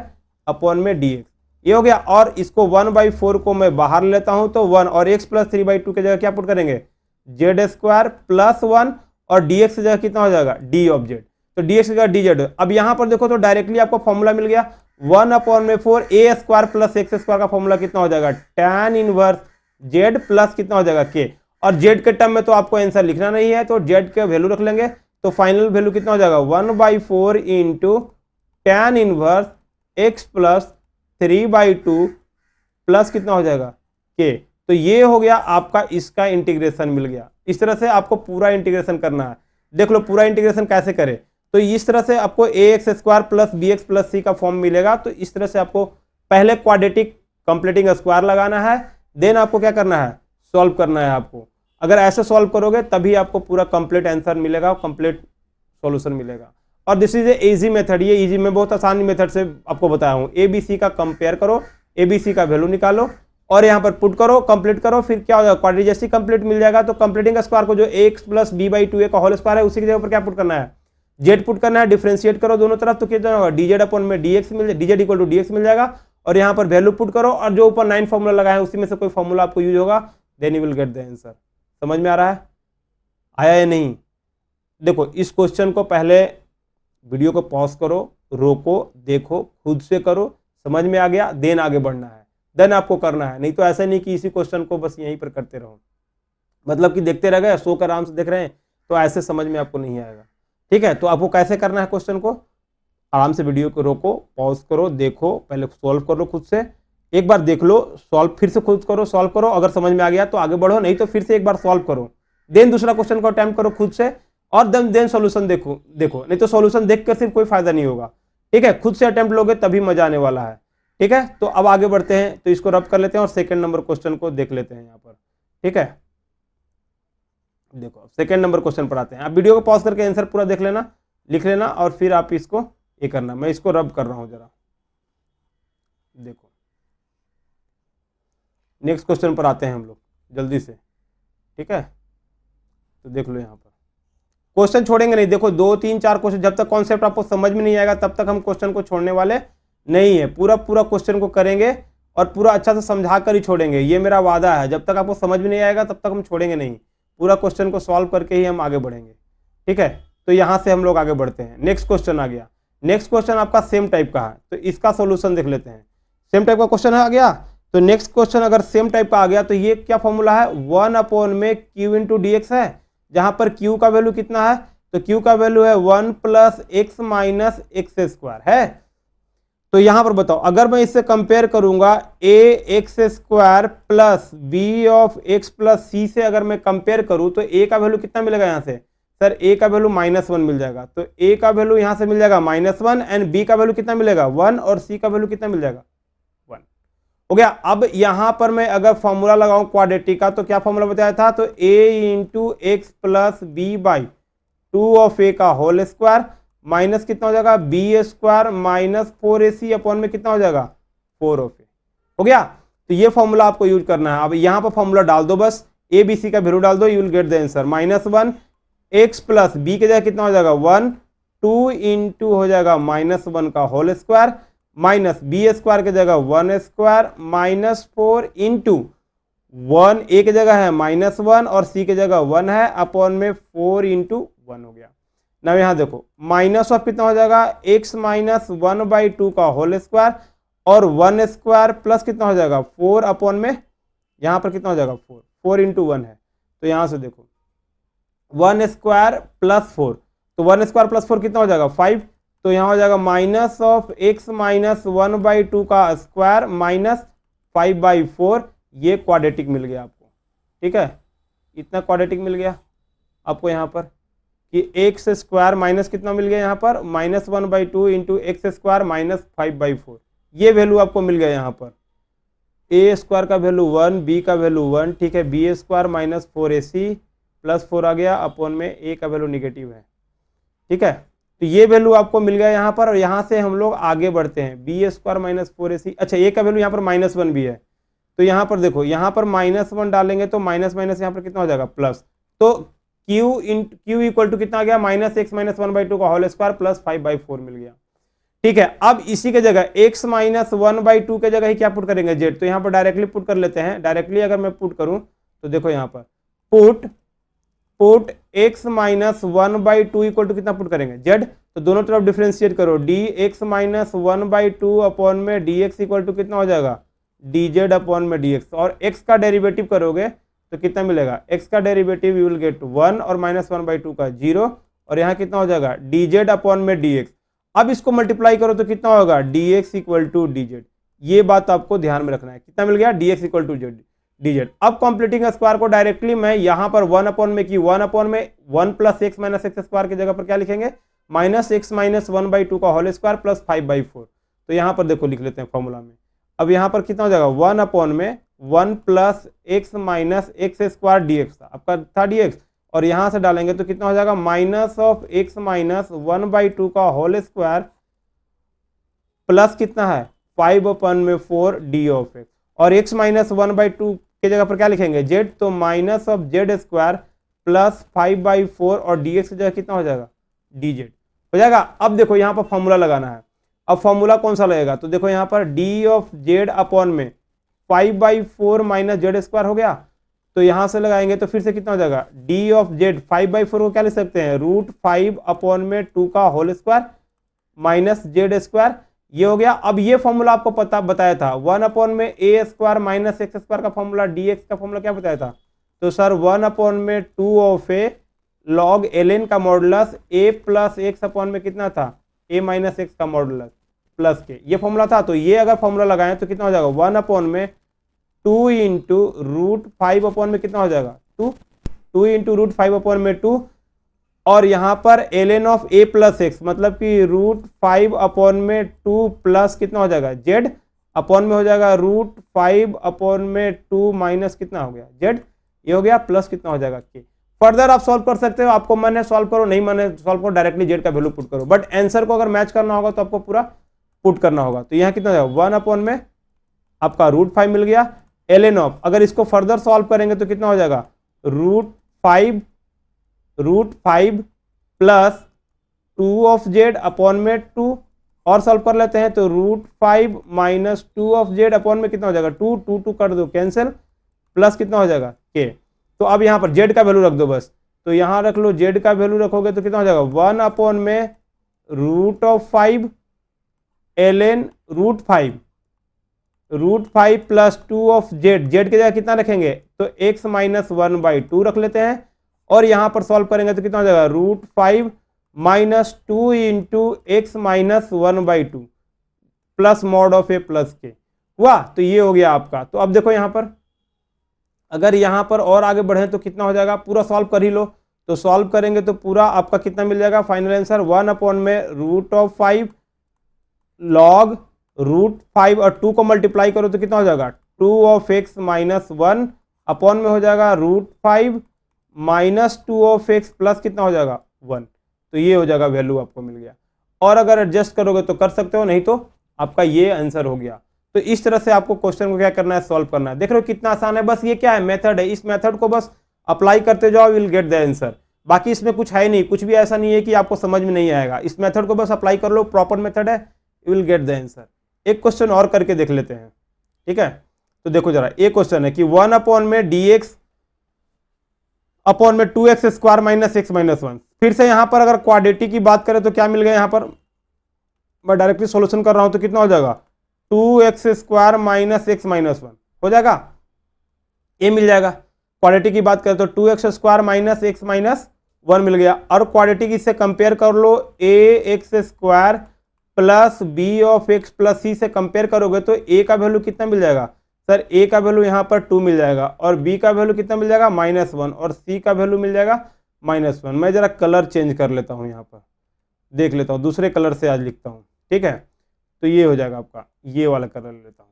अपॉन में dx, ये हो गया। और इसको 1/4 को मैं बाहर लेता हूं तो 1 और x प्लस 3/2 की जगह क्या पुट करेंगे z स्क्वायर प्लस 1 और dx की जगह कितना हो जाएगा d ऑफ z, तो dx की जगह dz। अब यहां पर देखो तो डायरेक्टली आपको फॉर्मूला मिल गया 1 अपॉन में 4 a square plus x square का फॉर्मूला कितना हो जाएगा tan इनवर्स z प्लस कितना हो जाएगा k, और z के टर्म में तो आपको आंसर लिखना नहीं है तो z के वैल्यू रख लेंगे तो फाइनल वैल्यू कितना हो जाएगा 1/4 into tan inverse x plus 3/2 plus कितना हो जाएगा k। तो ये हो गया आपका इसका इंटीग्रेशन मिल गया। इस तरह से आपको पूरा इंटीग्रेशन करना है। देख लो पूरा इंटीग्रेशन कैसे करें, तो इस तरह से आपको ax square plus bx plus c का फॉर्म मिलेगा। तो इस तरह से आपको पहले क्वाड्रेटिक कंप्लीटिंग स्क्वायर लगाना है, देन आपको क्या करना है सॉल्व करना है। आपको अगर ऐसे सॉल्व करोगे तभी आपको पूरा कंप्लीट आंसर मिलेगा, कंप्लीट सॉल्यूशन मिलेगा। और this is a easy method, ये इजी में बहुत आसानी मेथड से आपको बताया हूँ। ABC का कंपेयर करो, ABC का वैल्यू निकालो और यहाँ पर पुट करो, कंप्लीट करो, फिर क्या हो जाएगा क्वाड्रेटिक कंप्लीट मिल जाएगा। तो कंप्लीटिंग स्क्वायर को जो x प्लस b/2 का होल स्क्वायर है उसी की जगह पर क्या पुट करना है z पुट करना है, डिफरेंशिएट करो दोनों तरफ तो कितना होगा dz अपॉन में dx मिल जाएगा, dz इक्वल टू dx मिल जाएगा। और यहाँ पर वैल्यू पुट करो और जो ऊपर 9 फॉर्मूला लगाए उसी में से कोई फॉर्मूला आपको यूज होगा, then you will get the answer. समझ में आ रहा है, आया या नहीं? देखो इस क्वेश्चन को पहले वीडियो को पॉज करो, रोको, देखो, खुद से करो, समझ में आ गया देन आगे बढ़ना है, देन आपको करना है। नहीं तो ऐसा नहीं कि इसी क्वेश्चन को बस यहीं पर करते रहो, मतलब कि देखते रह गए, सो कर आराम से देख रहे हैं तो ऐसे समझ में आपको नहीं आएगा। ठीक है, तो आपको कैसे करना है क्वेश्चन को, आराम से वीडियो को रोको, पॉज करो, देखो, पहले सॉल्व करो खुद से, एक बार देख लो, सॉल्व फिर से खुद करो, सॉल्व करो, अगर समझ में आ गया तो आगे बढ़ो, नहीं तो फिर से एक बार सॉल्व करो, देन दूसरा क्वेश्चन को अटेम्प्ट करो खुद से और देन सॉल्यूशन देखो, नहीं तो सॉल्यूशन देख कर सिर्फ कोई फायदा नहीं होगा। ठीक है, खुद से अटेम्प्ट लोगे तभी मजा आने वाला है। ठीक है, तो अब आगे बढ़ते हैं, तो इसको रब कर लेते हैं और सेकंड नंबर क्वेश्चन को देख लेते हैं यहाँ पर। ठीक है, देखो सेकंड नंबर क्वेश्चन पर आते हैं। आप वीडियो को पॉज करके आंसर पूरा देख लेना, लिख लेना और फिर आप इसको ये करना। मैं इसको रब कर रहा हूँ जरा, देखो नेक्स्ट क्वेश्चन पर आते हैं हम लोग जल्दी से। ठीक है, तो देख लो यहाँ पर क्वेश्चन छोड़ेंगे नहीं। देखो 2 3 4 क्वेश्चन, जब तक कॉन्सेप्ट आपको समझ में नहीं आएगा तब तक हम क्वेश्चन को छोड़ने वाले नहीं है। पूरा क्वेश्चन को करेंगे और पूरा अच्छा से समझा कर ही छोड़ेंगे, ये मेरा वादा है। जब तक आपको समझ में नहीं आएगा तब तक हम छोड़ेंगे नहीं, पूरा क्वेश्चन को सॉल्व करके ही हम आगे बढ़ेंगे। ठीक है, तो यहाँ से हम लोग आगे बढ़ते हैं। नेक्स्ट क्वेश्चन आ गया। नेक्स्ट क्वेश्चन आपका सेम टाइप का है, तो इसका सॉल्यूशन देख लेते हैं। सेम टाइप का क्वेश्चन आ गया, तो नेक्स्ट क्वेश्चन अगर सेम टाइप का आ गया तो ये क्या फॉर्मूला है, 1 में q इंटू डी एक्स है, जहां पर q का वैल्यू कितना है, तो q का वैल्यू है 1 plus x minus x square है। तो यहां पर बताओ, अगर मैं इससे कंपेयर करूंगा a x square plus b of x plus c से अगर मैं कंपेयर करूं तो a का वैल्यू कितना मिलेगा यहाँ से, सर a का वैल्यू -1 मिल जाएगा, तो a का वैल्यू यहां से मिल जाएगा -1 एंड b का वैल्यू कितना मिलेगा 1 और c का वैल्यू कितना मिल जाएगा 1 हो गया। अब यहां पर मैं अगर फॉर्मूला लगाऊं क्वाड्रेटिक का, तो क्या फॉर्मूला बताया था, तो a into x plus b by 2 of a का होल स्क्वायर माइनस कितना हो जाएगा B square minus 4ac upon में कितना हो जाएगा 4 ऑफ a हो गया। तो ये फॉर्मूला आपको यूज करना है। अब यहां पर फॉर्मूला डाल दो, बस a b c का वैल्यू डाल दो, you will get the answer -1 x plus b के जगह कितना हो जाएगा 1, 2 इंटू हो जाएगा -1 का whole square minus b square के जगह 1 स्क्वायर माइनस 4 इंटू 1 a की जगह है -1 और c की जगह 1 है अपॉन में 4 इंटू 1 हो गया। ना यहाँ देखो माइनस ऑफ कितना हो जाएगा x माइनस 1/2 का होल स्क्वायर और 1 स्क्वायर प्लस कितना हो जाएगा 4 अपॉन में यहाँ पर कितना हो जाएगा 4 इंटू 1 है, तो यहाँ से देखो 1 स्क्वायर प्लस 4, तो 1 स्क्वायर प्लस 4 कितना हो जाएगा 5, तो यहाँ हो जाएगा माइनस ऑफ x माइनस 1/2 का स्क्वायर माइनस 5/4, ये क्वाड्रेटिक मिल गया आपको। ठीक है, इतना क्वाड्रेटिक मिल गया आपको यहाँ पर कि एक्स स्क्वायर माइनस कितना मिल गया यहाँ पर -1/2 इंटू एक्स स्क्वायर माइनस 5/4, ये वैल्यू आपको मिल गया यहाँ पर। a स्क्वायर का वैल्यू 1, b का वैल्यू 1, ठीक है, b square minus 4ac plus 4 आ गया अपॉन में a का वैल्यू निगेटिव है। ठीक है, तो ये वैल्यू आपको मिल गया यहाँ पर, और यहाँ से हम लोग आगे बढ़ते हैं b स्क्वायर माइनस 4ac, अच्छा a का वैल्यू यहाँ पर -1 भी है, तो यहाँ पर देखो यहाँ पर -1 डालेंगे तो माइनस माइनस यहाँ पर कितना हो जाएगा प्लस, तो q इक्वल टू कितना आ गया -x माइनस 1/2 का होल स्क्वायर प्लस 5/4 मिल गया। ठीक है, अब इसी के जगह x माइनस 1/2 के जगह ही क्या पुट करेंगे z, तो यहाँ पर डायरेक्टली पुट कर लेते हैं। डायरेक्टली अगर मैं पुट करूं तो देखो यहाँ पर put x minus 1/2 equal to कितना पुट करेंगे z, तो दोनों तरफ डिफ्रेंशिएट करो dx माइनस 1/2 अपॉन में dx इक्वल टू कितना हो जाएगा dz अपॉन में dx, और x का डेरिवेटिव करोगे तो कितना मिलेगा x का डेरिवेटिव यू विल गेट 1 और -1/2 का 0, और यहाँ कितना हो जाएगा dz अपॉन में dx। अब इसको मल्टीप्लाई करो तो कितना होगा dx इक्वल टू dz, ये बात आपको ध्यान में रखना है, कितना मिल गया dx इक्वल टू dz। अब कंप्लीटिंग स्क्वायर को डायरेक्टली मैं यहाँ पर 1 अपॉन में की 1 अपॉन में 1 plus x minus x square की जगह पर क्या लिखेंगे -x माइनस 1/2 का होल स्क्वायर प्लस 5/4, तो यहाँ पर देखो लिख लेते हैं फॉर्मूला में। अब यहाँ पर कितना हो जाएगा 1 अपॉन में 1 plus x minus x square dx था आपका था dx, और यहाँ से डालेंगे तो कितना हो जाएगा माइनस ऑफ x माइनस 1/2 का होल स्क्वायर प्लस कितना है 5/4 d ऑफ x, और x माइनस 1/2 के जगह पर क्या लिखेंगे z, तो minus of z square plus 5/4 और dx की जगह कितना हो जाएगा dz हो जाएगा। अब देखो यहाँ पर फॉर्मूला लगाना है, अब फॉर्मूला कौन सा लगेगा, तो देखो यहाँ पर d ऑफ z अपॉन में 5/4 माइनस जेड स्क्वायर हो गया, तो यहां से लगाएंगे तो फिर से कितना हो जाएगा d ऑफ z 5/4 को क्या लिख सकते हैं √5 अपॉन में 2 का whole square minus z square, ये हो गया। अब ये फॉर्मूला आपको पता बताया था 1 अपॉन में a square minus x square का फॉर्मूला dx का फॉर्मूला क्या बताया था, तो सर 1 अपॉन में 2 ऑफ a लॉग ln का modulus a plus x upon में कितना था a माइनस एक्स का मॉडुलस प्लस के, ये फॉर्मूला था। तो ये अगर फॉर्मूला लगाएं तो कितना हो जाएगा 1 अपॉन में 2 इंटू √5 अपॉन में कितना हो जाएगा 2 इंटू √5 अपॉन में 2, और यहाँ पर ln of a plus x मतलब कि √5 अपॉन में 2 प्लस कितना हो जाएगा z अपॉन में हो जाएगा √5 अपॉन में 2 माइनस कितना हो गया z, ये हो गया प्लस कितना हो जाएगा k। फर्दर आप सॉल्व कर सकते हो, आपको मन है सॉल्व करो, नहीं मन है सॉल्व करो, डायरेक्टली z का वैल्यू पुट करो, बट आंसर को अगर मैच करना होगा तो आपको पूरा पुट करना होगा। तो यहाँ कितना हो जाएगा 1 अपॉन में आपका √5 मिल गया ln ऑफ, अगर इसको फर्दर सॉल्व करेंगे तो कितना हो जाएगा √5 प्लस 2 ऑफ z अपॉन में 2, और सॉल्व कर लेते हैं तो √5 माइनस 2 ऑफ z अपॉन में कितना हो जाएगा 2 कर दो कैंसिल, प्लस कितना हो जाएगा k। तो अब यहाँ पर z का वैल्यू रख दो बस, तो यहाँ रख लो z का वैल्यू रखोगे तो कितना हो जाएगा 1 अपॉन में root of 5 ln root five plus 2 of z, z की जगह कितना रखेंगे तो x माइनस 1/2 रख लेते हैं, और यहां पर सॉल्व करेंगे तो कितना हो जाएगा root 5 minus 2 into x minus 1/2 plus mod of a plus के हुआ। तो ये हो गया आपका। तो अब देखो यहां पर अगर यहां पर और आगे बढ़े तो कितना हो जाएगा, पूरा सॉल्व कर ही लो। तो सॉल्व करेंगे तो पूरा आपका कितना मिल जाएगा फाइनल आंसर 1 में रूट ऑफ 5 लॉग रूट 5 और 2 को मल्टीप्लाई करो तो कितना हो जाएगा 2 ऑफ एक्स माइनस 1 अपॉन में हो जाएगा root 5 minus 2 of x plus कितना हो जाएगा 1। तो ये हो जाएगा वैल्यू आपको मिल गया। और अगर एडजस्ट करोगे तो कर सकते हो, नहीं तो आपका ये आंसर हो गया। तो इस तरह से आपको क्वेश्चन को क्या करना है, सॉल्व करना है। देख रहे हो कितना आसान है, बस ये क्या है मेथड है, इस मेथड को बस अप्लाई करते जाओ, विल गेट द आंसर। बाकी इसमें कुछ है नहीं, कुछ भी ऐसा नहीं है कि आपको समझ में नहीं आएगा। इस मेथड को बस अप्लाई कर लो, प्रॉपर मेथड है, you will get the answer. एक क्वेश्चन और करके देख लेते हैं, ठीक है। तो देखो जरा, एक क्वेश्चन है कि 1 में dx अपॉन में 2x square minus x minus 1। फिर से यहां पर अगर क्वाड्रेटिक की बात करें तो क्या मिल गया, यहां पर मैं डायरेक्टली सॉल्यूशन कर रहा हूं तो कितना हो जाएगा 2x square minus x minus 1 हो जाएगा, ये मिल जाएगा। क्वाड्रेटिक की बात करें तो 2x square minus x minus 1 मिल गया। और क्वाड्रेटिक इससे कंपेयर कर लो, ax square plus b of x plus c से कंपेयर करोगे तो a का वैल्यू कितना मिल जाएगा सर, a का वैल्यू यहाँ पर 2 मिल जाएगा, और b का वैल्यू कितना मिल जाएगा -1, और c का वैल्यू मिल जाएगा -1। मैं जरा कलर चेंज कर लेता हूँ, यहाँ पर देख लेता हूँ, दूसरे कलर से आज लिखता हूँ, ठीक है। तो ये हो जाएगा आपका, ये वाला कलर लेता हूँ।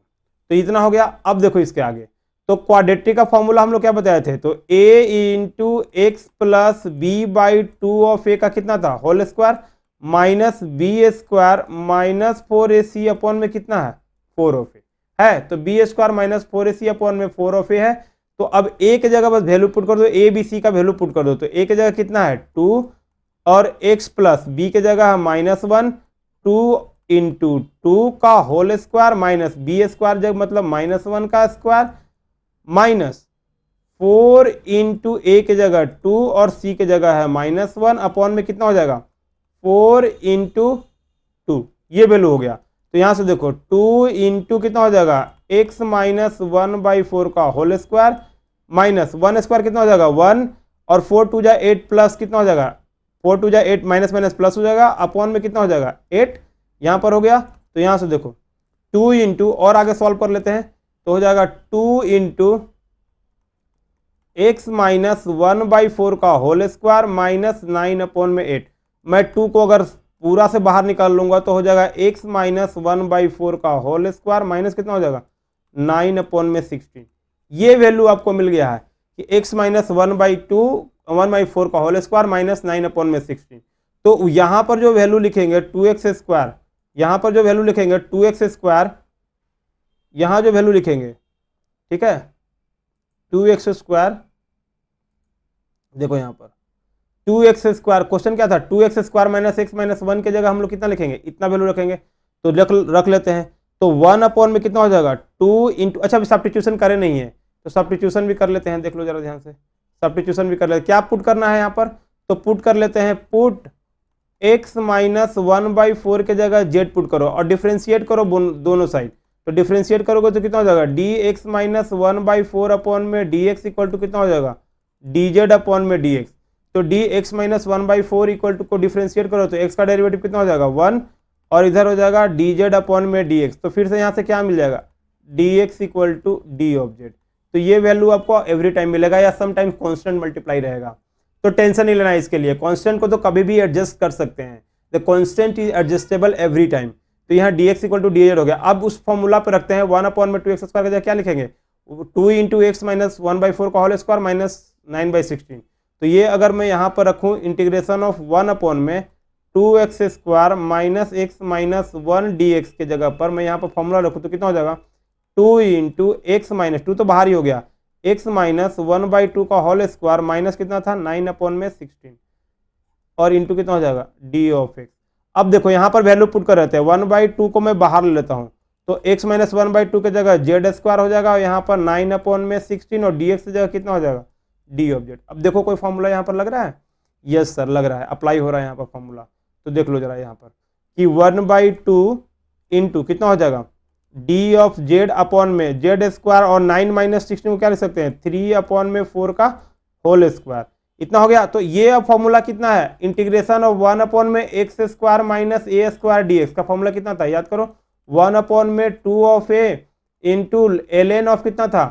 तो इतना हो गया। अब देखो इसके आगे, तो क्वाड्रेटिक का फॉर्मूला हम लोग क्या बताए थे, तो a into x plus b by 2 of a का कितना था whole square minus b square minus 4ac upon में कितना है 4 ऑफ ए है। तो B square minus 4ac upon में 4 ऑफ ए है। तो अब a की जगह बस वैल्यू पुट कर दो, a b c का वैल्यू पुट कर दो। तो a की जगह कितना है 2 और x प्लस b की जगह है -1, 2 इंटू 2 का whole square minus b square जगह मतलब -1 का स्क्वायर माइनस 4 इंटू ए की जगह 2 और c की जगह है -1 अपॉन में कितना हो जाएगा 4 इंटू 2, ये वैल्यू हो गया। तो यहां से देखो 2 इंटू कितना हो जाएगा x माइनस 1/4 का होल स्क्वायर माइनस 1 स्क्वायर कितना हो जाएगा 1, और 4 2 जा 8 प्लस कितना हो जाएगा 4 2 जा 8 माइनस माइनस प्लस हो जाएगा अपॉन में कितना हो जाएगा 8, यहाँ पर हो गया। तो यहाँ से देखो 2 इंटू, और आगे सॉल्व कर लेते हैं तो हो जाएगा 2 इंटू एक्स माइनस 1/4 का होल स्क्वायर माइनस 9 अपॉन में 8। मैं 2 को अगर पूरा से बाहर निकाल लूंगा तो हो जाएगा x माइनस 1/4 का होल स्क्वायर माइनस कितना हो जाएगा 9 अपॉन में 16। ये वैल्यू आपको मिल गया है कि x माइनस 1/4 का होल स्क्वायर माइनस 9 अपॉन में 16। तो यहाँ पर जो वैल्यू लिखेंगे 2x स्क्वायर, यहाँ पर जो वैल्यू लिखेंगे 2x स्क्वायर, यहाँ जो वैल्यू लिखेंगे, ठीक है 2x स्क्वायर, देखो यहाँ पर 2x स्क्वायर, क्वेश्चन क्या था 2x square minus x minus 1 की जगह हम लोग कितना लिखेंगे, इतना वैल्यू रखेंगे। तो रख लेते हैं। तो 1 अपॉन में कितना हो जाएगा 2 इंटू, अच्छा अभी सब्स्टिट्यूशन करे नहीं है तो सब्स्टिट्यूशन भी कर लेते हैं, देख लो जरा ध्यान से, सब्स्टिट्यूशन भी कर लेते हैं। क्या पुट करना है यहाँ पर, तो पुट कर लेते हैं, पुट x माइनस 1/4 की जगह z पुट करो और डिफ्रेंशिएट करो दोनों साइड। तो डिफ्रेंशिएट करोगे तो कितना हो जाएगा dx माइनस 1/4 अपॉन में dx इक्वल टू कितना हो जाएगा dz अपॉन में dx। तो dx माइनस 1/4 इक्वल टू को डिफ्रेंशिएट करो तो x का डेरिवेटिव कितना हो जाएगा 1, और इधर हो जाएगा dz अपॉन में dx। तो फिर से यहाँ से क्या मिल जाएगा dx equal to d of z। तो ये वैल्यू आपको एवरी टाइम मिलेगा या सम टाइम कॉन्स्टेंट मल्टीप्लाई रहेगा। तो टेंशन नहीं लेना है इसके लिए, कॉन्स्टेंट को तो कभी भी एडजस्ट कर सकते हैं, the constant is adjustable every time. तो यहाँ dx इक्वल टू dz हो गया। अब उस फॉर्मूला पर रखते हैं 1 अपॉन में 2x स्क्वायर की जगह क्या लिखेंगे 2 इंटू एक्स माइनस 1/4 का होल स्क्वायर माइनस 9/16। तो ये अगर मैं यहाँ पर रखूँ इंटीग्रेशन ऑफ 1 अपॉन में 2x square minus x minus 1 dx के जगह पर मैं यहाँ पर फॉर्मूला रखूँ तो कितना हो जाएगा 2 इंटू एक्स माइनस 2 तो बाहर ही हो गया x माइनस 1/2 का होल स्क्वायर माइनस कितना था 9 अपॉन में 16, और इंटू कितना हो जाएगा d ऑफ x। अब देखो यहाँ पर वैल्यू पुट कर रहते हैं 1/2 को मैं बाहर ले लेता हूँ तो x माइनस 1/2 की जगह z स्क्वायर हो जाएगा, और यहाँ पर 9 अपॉन में 16 और dx की जगह कितना हो जाएगा d ऑफ z। अब देखो कोई फॉर्मूला यहाँ पर लग रहा है, यस सर लग रहा है, अप्लाई हो रहा है यहाँ पर फॉर्मूला। तो देख लो जरा यहाँ पर कि 1/2 इंटू कितना हो जाएगा डी ऑफ जेड अपॉन में जेड स्क्वायर, और 9 माइनस 16 को क्या लिख सकते हैं 3/4 का होल स्क्वायर, इतना हो गया। तो ये फॉर्मूला कितना है integration of 1/x² minus a square D x का फॉर्मूला कितना था याद करो 1/2 of A into ln of कितना था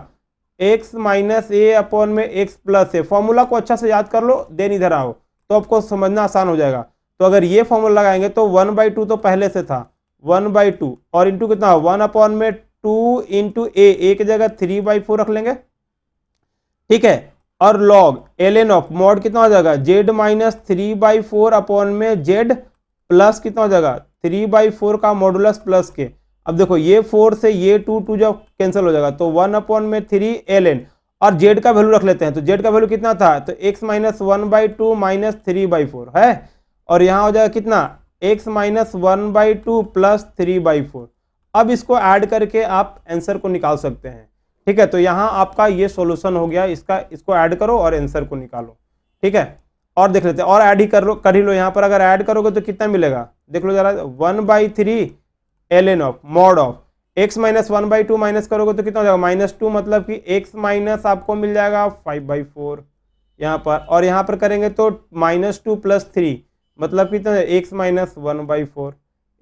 x माइनस ए अपॉन में x प्लस ए। फॉर्मूला को अच्छा से याद कर लो देन इधर आओ तो आपको समझना आसान हो जाएगा। तो अगर ये फॉर्मूला लगाएंगे तो 1/2 तो पहले से था 1/2 और इंटू कितना 1/2 इंटू ए की जगह 3/4 रख लेंगे, ठीक है। और लॉग ln ऑफ मॉड कितना हो जाएगा z माइनस 3/4 अपॉन में z प्लस कितना हो जाएगा 3/4 का मॉडुलस प्लस के। अब देखो ये 4 से ये 2 जब कैंसिल हो जाएगा तो 1/3 ln और z का वैल्यू रख लेते हैं। तो z का वैल्यू कितना था तो x माइनस 1/2 माइनस 3/4 है, और यहाँ हो जाएगा कितना x माइनस 1/2 प्लस 3/4। अब इसको ऐड करके आप आंसर को निकाल सकते हैं, ठीक है। तो यहाँ आपका ये सॉल्यूशन हो गया इसका, इसको ऐड करो और आंसर को निकालो, ठीक है। और देख लेते हैं और ऐड ही कर ही लो। यहाँ पर अगर ऐड करोगे तो कितना मिलेगा देख लो जरा 1/3 ln of mod of x minus 1/2 minus करोगे तो कितना हो जाएगा -2, मतलब कि x माइनस आपको मिल जाएगा 5/4 यहाँ पर, और यहाँ पर करेंगे तो -2 प्लस 3 मतलब कितना x माइनस 1/4,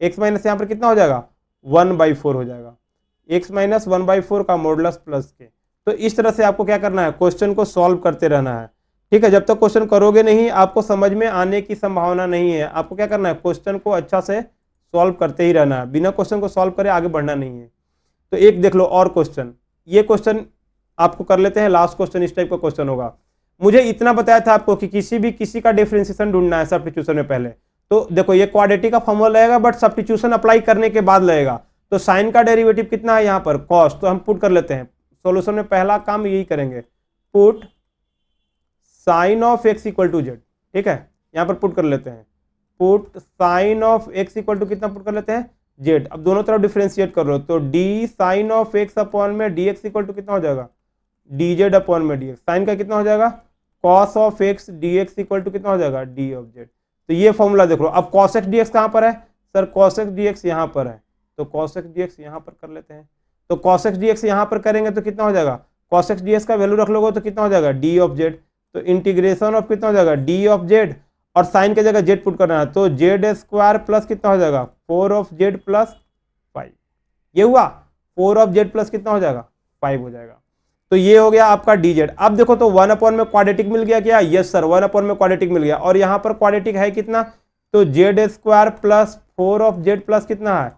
x माइनस यहाँ पर कितना हो जाएगा 1/4 हो जाएगा, x माइनस 1/4 का मॉडुलस प्लस के। तो इस तरह से आपको क्या करना है क्वेश्चन को सॉल्व करते रहना है, ठीक है। जब तक क्वेश्चन करोगे नहीं आपको समझ में आने की संभावना नहीं है। आपको क्या करना है क्वेश्चन को अच्छा से सॉल्व करते ही रहना है, बिना क्वेश्चन को सॉल्व करे आगे बढ़ना नहीं है। तो एक देख लो और क्वेश्चन, ये क्वेश्चन आपको कर लेते हैं, लास्ट क्वेश्चन इस टाइप का क्वेश्चन होगा। मुझे इतना बताया था आपको कि किसी का डिफरेंशिएशन ढूंढना है सब्स्टिट्यूशन में पहले। तो देखो ये क्वाड्रेटिक का फॉर्मूला लगेगा बट सब्स्टिट्यूशन अप्लाई करने के बाद लगेगा। तो साइन का डेरिवेटिव कितना है यहाँ पर कॉस, तो हम पुट कर लेते हैं सॉल्यूशन में पहला काम यही करेंगे put sine of x equal to z, ठीक है। यहाँ पर पुट कर लेते हैं put sine of x equal to कितना पुट कर लेते हैं जेड। अब दोनों तरफ डिफरेंशिएट कर लो तो d sine of x upon में डी एक्स इक्वल टू कितना हो जाएगा डी जेड अपॉन में डी एक्स। साइन का कितना हो जाएगा cos of x d x equal to कितना हो जाएगा डी ऑफ जेड। तो ये फॉर्मूला देख लो। अब कॉस एक्स डी एक्स कहाँ पर है sir cos x D x यहाँ पर है, तो cos x dx यहाँ पर कर लेते हैं। तो cos x dx यहाँ पर करेंगे तो कितना हो जाएगा cos x dx का वैल्यू रख लोगे तो कितना हो जाएगा d ऑफ z। तो इंटीग्रेशन ऑफ कितना हो जाएगा d ऑफ z, और साइन की जगह z पुट करना है तो z स्क्वायर प्लस कितना हो जाएगा 4 ऑफ z प्लस 5। ये हुआ 4 ऑफ z प्लस कितना हो जाएगा 5 हो जाएगा। तो ये हो गया आपका dz। अब देखो तो 1/में क्वाड्रेटिक मिल गया क्या, यस सर 1/में क्वाड्रेटिक मिल गया, और यहाँ पर क्वाड्रेटिक है कितना तो z square plus 4 of z plus कितना है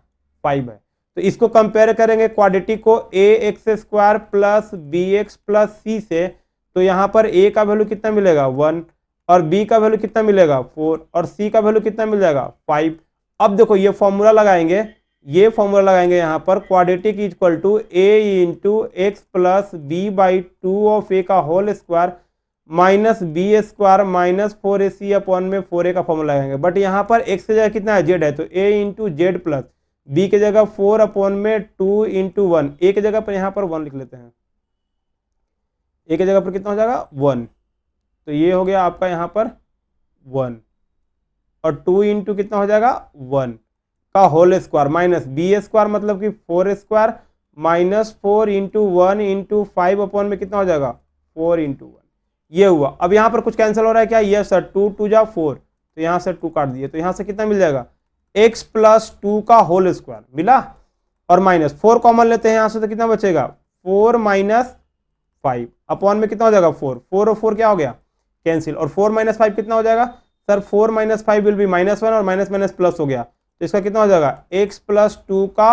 5 है। तो इसको कंपेयर करेंगे क्वाड्रेटिक को ax² plus bx plus c से, तो यहाँ पर a का वैल्यू कितना मिलेगा 1 और b का वैल्यू कितना मिलेगा 4 और c का वैल्यू कितना मिल जाएगा 5। अब देखो ये फॉर्मूला लगाएंगे, ये फॉर्मूला लगाएंगे यहाँ पर quadratic equal to a into x plus b/2 of a का whole square minus b² minus 4ac upon में 4a का फॉर्मूला लगाएंगे। बट यहाँ पर x की जगह कितना है z है तो a into Z plus b की जगह 4 अपॉन में 2 इंटू 1, a की जगह पर यहाँ पर 1 लिख लेते हैं, a की जगह पर कितना हो जाएगा 1। तो ये हो गया आपका यहाँ पर 1 और 2 इंटू कितना हो जाएगा 1 का होल स्क्वायर माइनस b² मतलब कि 4² माइनस 4 इंटू 1 इंटू 5 अपॉन में कितना हो जाएगा 4 इंटू 1। ये हुआ। अब यहाँ पर कुछ कैंसिल हो रहा है क्या, यस सर 2 2 जा 4, तो यहाँ से 2 काट दिए तो यहाँ से कितना मिल जाएगा x प्लस 2 का होल स्क्वायर मिला, और माइनस 4 कॉमन लेते हैं यहाँ से तो कितना बचेगा 4 माइनस 5 अपॉन में कितना हो जाएगा 4 और 4 क्या हो गया कैंसिल, और 4 माइनस 5 कितना हो जाएगा सर 4 माइनस 5 विल बी -1 और माइनस माइनस प्लस हो गया, तो इसका कितना हो जाएगा x प्लस 2 का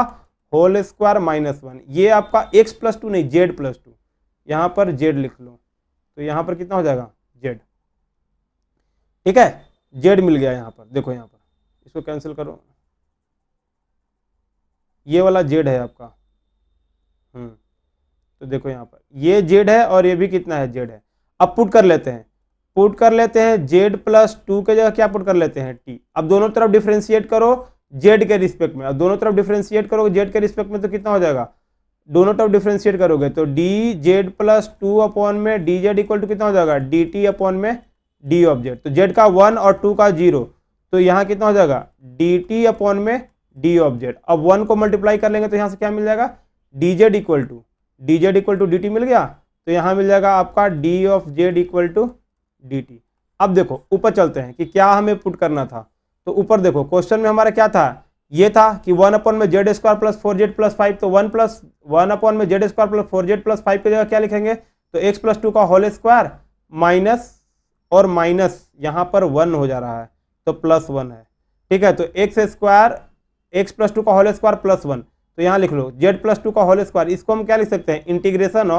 होल स्क्वायर -1। ये आपका x प्लस 2 नहीं z प्लस 2, यहाँ पर z लिख लो तो यहाँ पर कितना हो जाएगा z, ठीक है z मिल गया यहाँ पर। देखो यहाँ पर इसको कैंसिल करो, ये वाला z है आपका, तो देखो यहाँ पर ये z है और ये भी कितना है z है। अब पुट कर लेते हैं, पुट कर लेते हैं z प्लस 2 के जगह क्या पुट कर लेते हैं t। अब दोनों तरफ डिफरेंशिएट करो z के रिस्पेक्ट में, अब दोनों तरफ डिफरेंशिएट करोगे z के रिस्पेक्ट में तो कितना हो जाएगा, दोनों तरफ डिफरेंशिएट करोगे तो dz प्लस 2 अपॉन में dz इक्वल टू कितना हो जाएगा dt अपॉन में d ऑफ z। तो z का 1 और 2 का 0, तो यहाँ कितना हो जाएगा डी टी अपॉन में डी ऑफ जेड। अब 1 को मल्टीप्लाई कर लेंगे तो यहाँ से क्या मिल जाएगा d z equal to d t मिल गया। तो यहाँ मिल जाएगा आपका d of z equal to d t. अब देखो ऊपर चलते हैं कि क्या हमें पुट करना था। तो ऊपर देखो क्वेश्चन में हमारा क्या था, ये था कि 1 अपॉन में Z square plus 4z plus 5। तो 1 अपॉन में Z square plus 4z plus 5 की जगह क्या लिखेंगे, तो x प्लस 2 का होल स्क्वायर माइनस और माइनस यहाँ पर 1 हो जा रहा है तो प्लस 1 है। ठीक है, तो एक्स स्क्वायर x प्लस 2 का होल स्क्वायर प्लस 1, तो यहाँ लिख लो z प्लस 2 का होल स्क्वायर। इसको हम क्या लिख सकते हैं, integration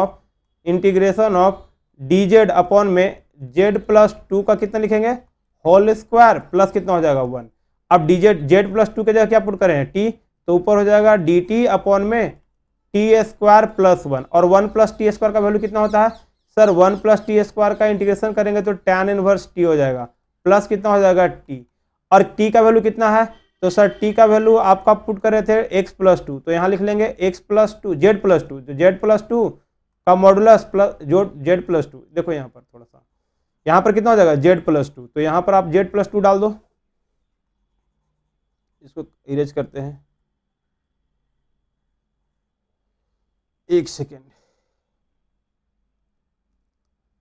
of D z upon में z प्लस 2 का कितना लिखेंगे होल स्क्वायर प्लस कितना हो जाएगा 1। अब डी जेड प्लस 2 की जगह क्या पुट करें टी, तो ऊपर हो जाएगा डी टी अपॉन में टी स्क्वायर प्लस 1। और 1 प्लस टी स्क्वायर का वैल्यू कितना होता है सर, 1 प्लस टी स्क्वायर का इंटीग्रेशन करेंगे तो tan इनवर्स टी हो जाएगा प्लस कितना हो जाएगा टी। और टी का वैल्यू कितना है, तो सर टी का वैल्यू आपका पुट करे थे x प्लस 2, तो यहाँ लिख लेंगे x प्लस 2 जेड प्लस 2, तो जेड प्लस 2 का मॉडुलस प्लस जो जेड प्लस 2। देखो यहाँ पर थोड़ा सा, यहाँ पर कितना हो जाएगा जेड प्लस 2, तो यहाँ पर आप जेड प्लस 2 डाल दो। इसको इरेज करते हैं, एक सेकेंड।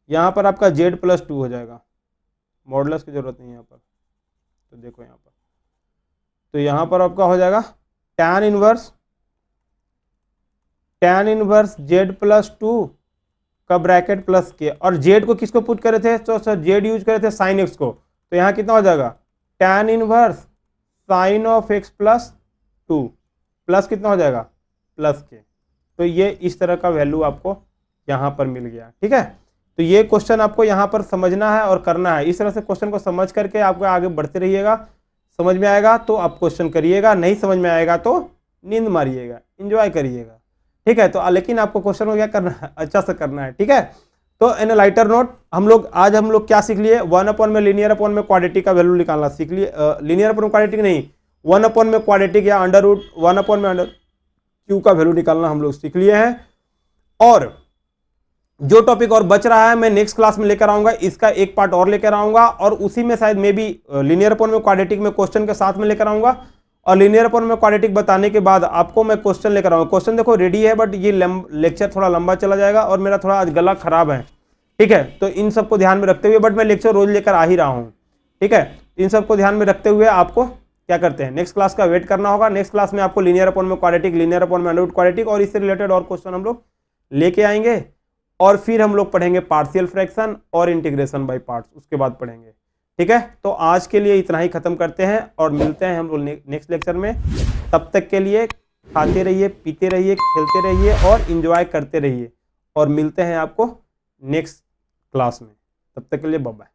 यहाँ पर आपका जेड प्लस 2 हो जाएगा, मॉडुलस की जरूरत नहीं है यहाँ पर। तो देखो यहाँ पर, तो यहाँ पर आपका हो जाएगा tan इनवर्स जेड प्लस 2 का ब्रैकेट प्लस के, और जेड को किसको पुट करे थे, तो सर जेड यूज करे थे साइन एक्स को, तो यहाँ कितना हो जाएगा tan inverse sine of x plus 2 plus कितना हो जाएगा प्लस के। तो ये इस तरह का वैल्यू आपको यहाँ पर मिल गया। ठीक है, तो ये क्वेश्चन आपको यहाँ पर समझना है और करना है। इस तरह से क्वेश्चन को समझ करके आपको आगे बढ़ते रहिएगा। समझ में आएगा तो आप क्वेश्चन करिएगा, नहीं समझ में आएगा तो नींद मारिएगा, एंजॉय करिएगा। ठीक है, तो लेकिन आपको क्वेश्चन को क्या करना है, अच्छा से करना है। ठीक है, तो इन लाइटर नोट आज हम लोग क्या सीख लिए, 1 अपॉन में लीनियर अपॉन में क्वाड्रेटिक का वैल्यू निकालना सीख लिए। लीनियर अपॉन क्वाड्रेटिक नहीं, 1 अपॉन में क्वाड्रेटिक या अंडर रूट 1 अपॉन में अंडर क्यू का वैल्यू निकालना हम लोग सीख लिए हैं। और जो टॉपिक और बच रहा है मैं नेक्स्ट क्लास में लेकर आऊंगा, इसका एक पार्ट और लेकर आऊंगा, और उसी में शायद मे बी लीनियर अपॉन में क्वाड्रेटिक में क्वेश्चन के साथ में लेकर आऊंगा। और लीनियर अपॉन में क्वाड्रेटिक बताने के बाद आपको मैं क्वेश्चन लेकर आऊंगा। क्वेश्चन देखो रेडी है, बट ये लेक्चर थोड़ा लंबा चला जाएगा और मेरा थोड़ा आज गला खराब है। ठीक है, तो इन सबको ध्यान में रखते हुए, बट मैं लेक्चर रोज लेकर आ ही रहा हूँ। ठीक है, इन सबको ध्यान में रखते हुए आपको क्या करते हैं, नेक्स्ट क्लास का वेट करना होगा। नेक्स्ट क्लास में आपको लीनियर अपॉन में क्वाड्रेटिक, लीनियर अपॉन में अंडर रूट क्वाड्रेटिक और इससे रिलेटेड और क्वेश्चन हम लोग लेके आएंगे। और फिर हम लोग पढ़ेंगे पार्शियल फ्रैक्शन और इंटीग्रेशन बाय पार्ट्स, उसके बाद पढ़ेंगे। ठीक है, तो आज के लिए इतना ही खत्म करते हैं और मिलते हैं हम लोग नेक्स्ट लेक्चर में। तब तक के लिए खाते रहिए, पीते रहिए, खेलते रहिए और एंजॉय करते रहिए, और मिलते हैं आपको नेक्स्ट क्लास में। तब तक के लिए बाय बाय।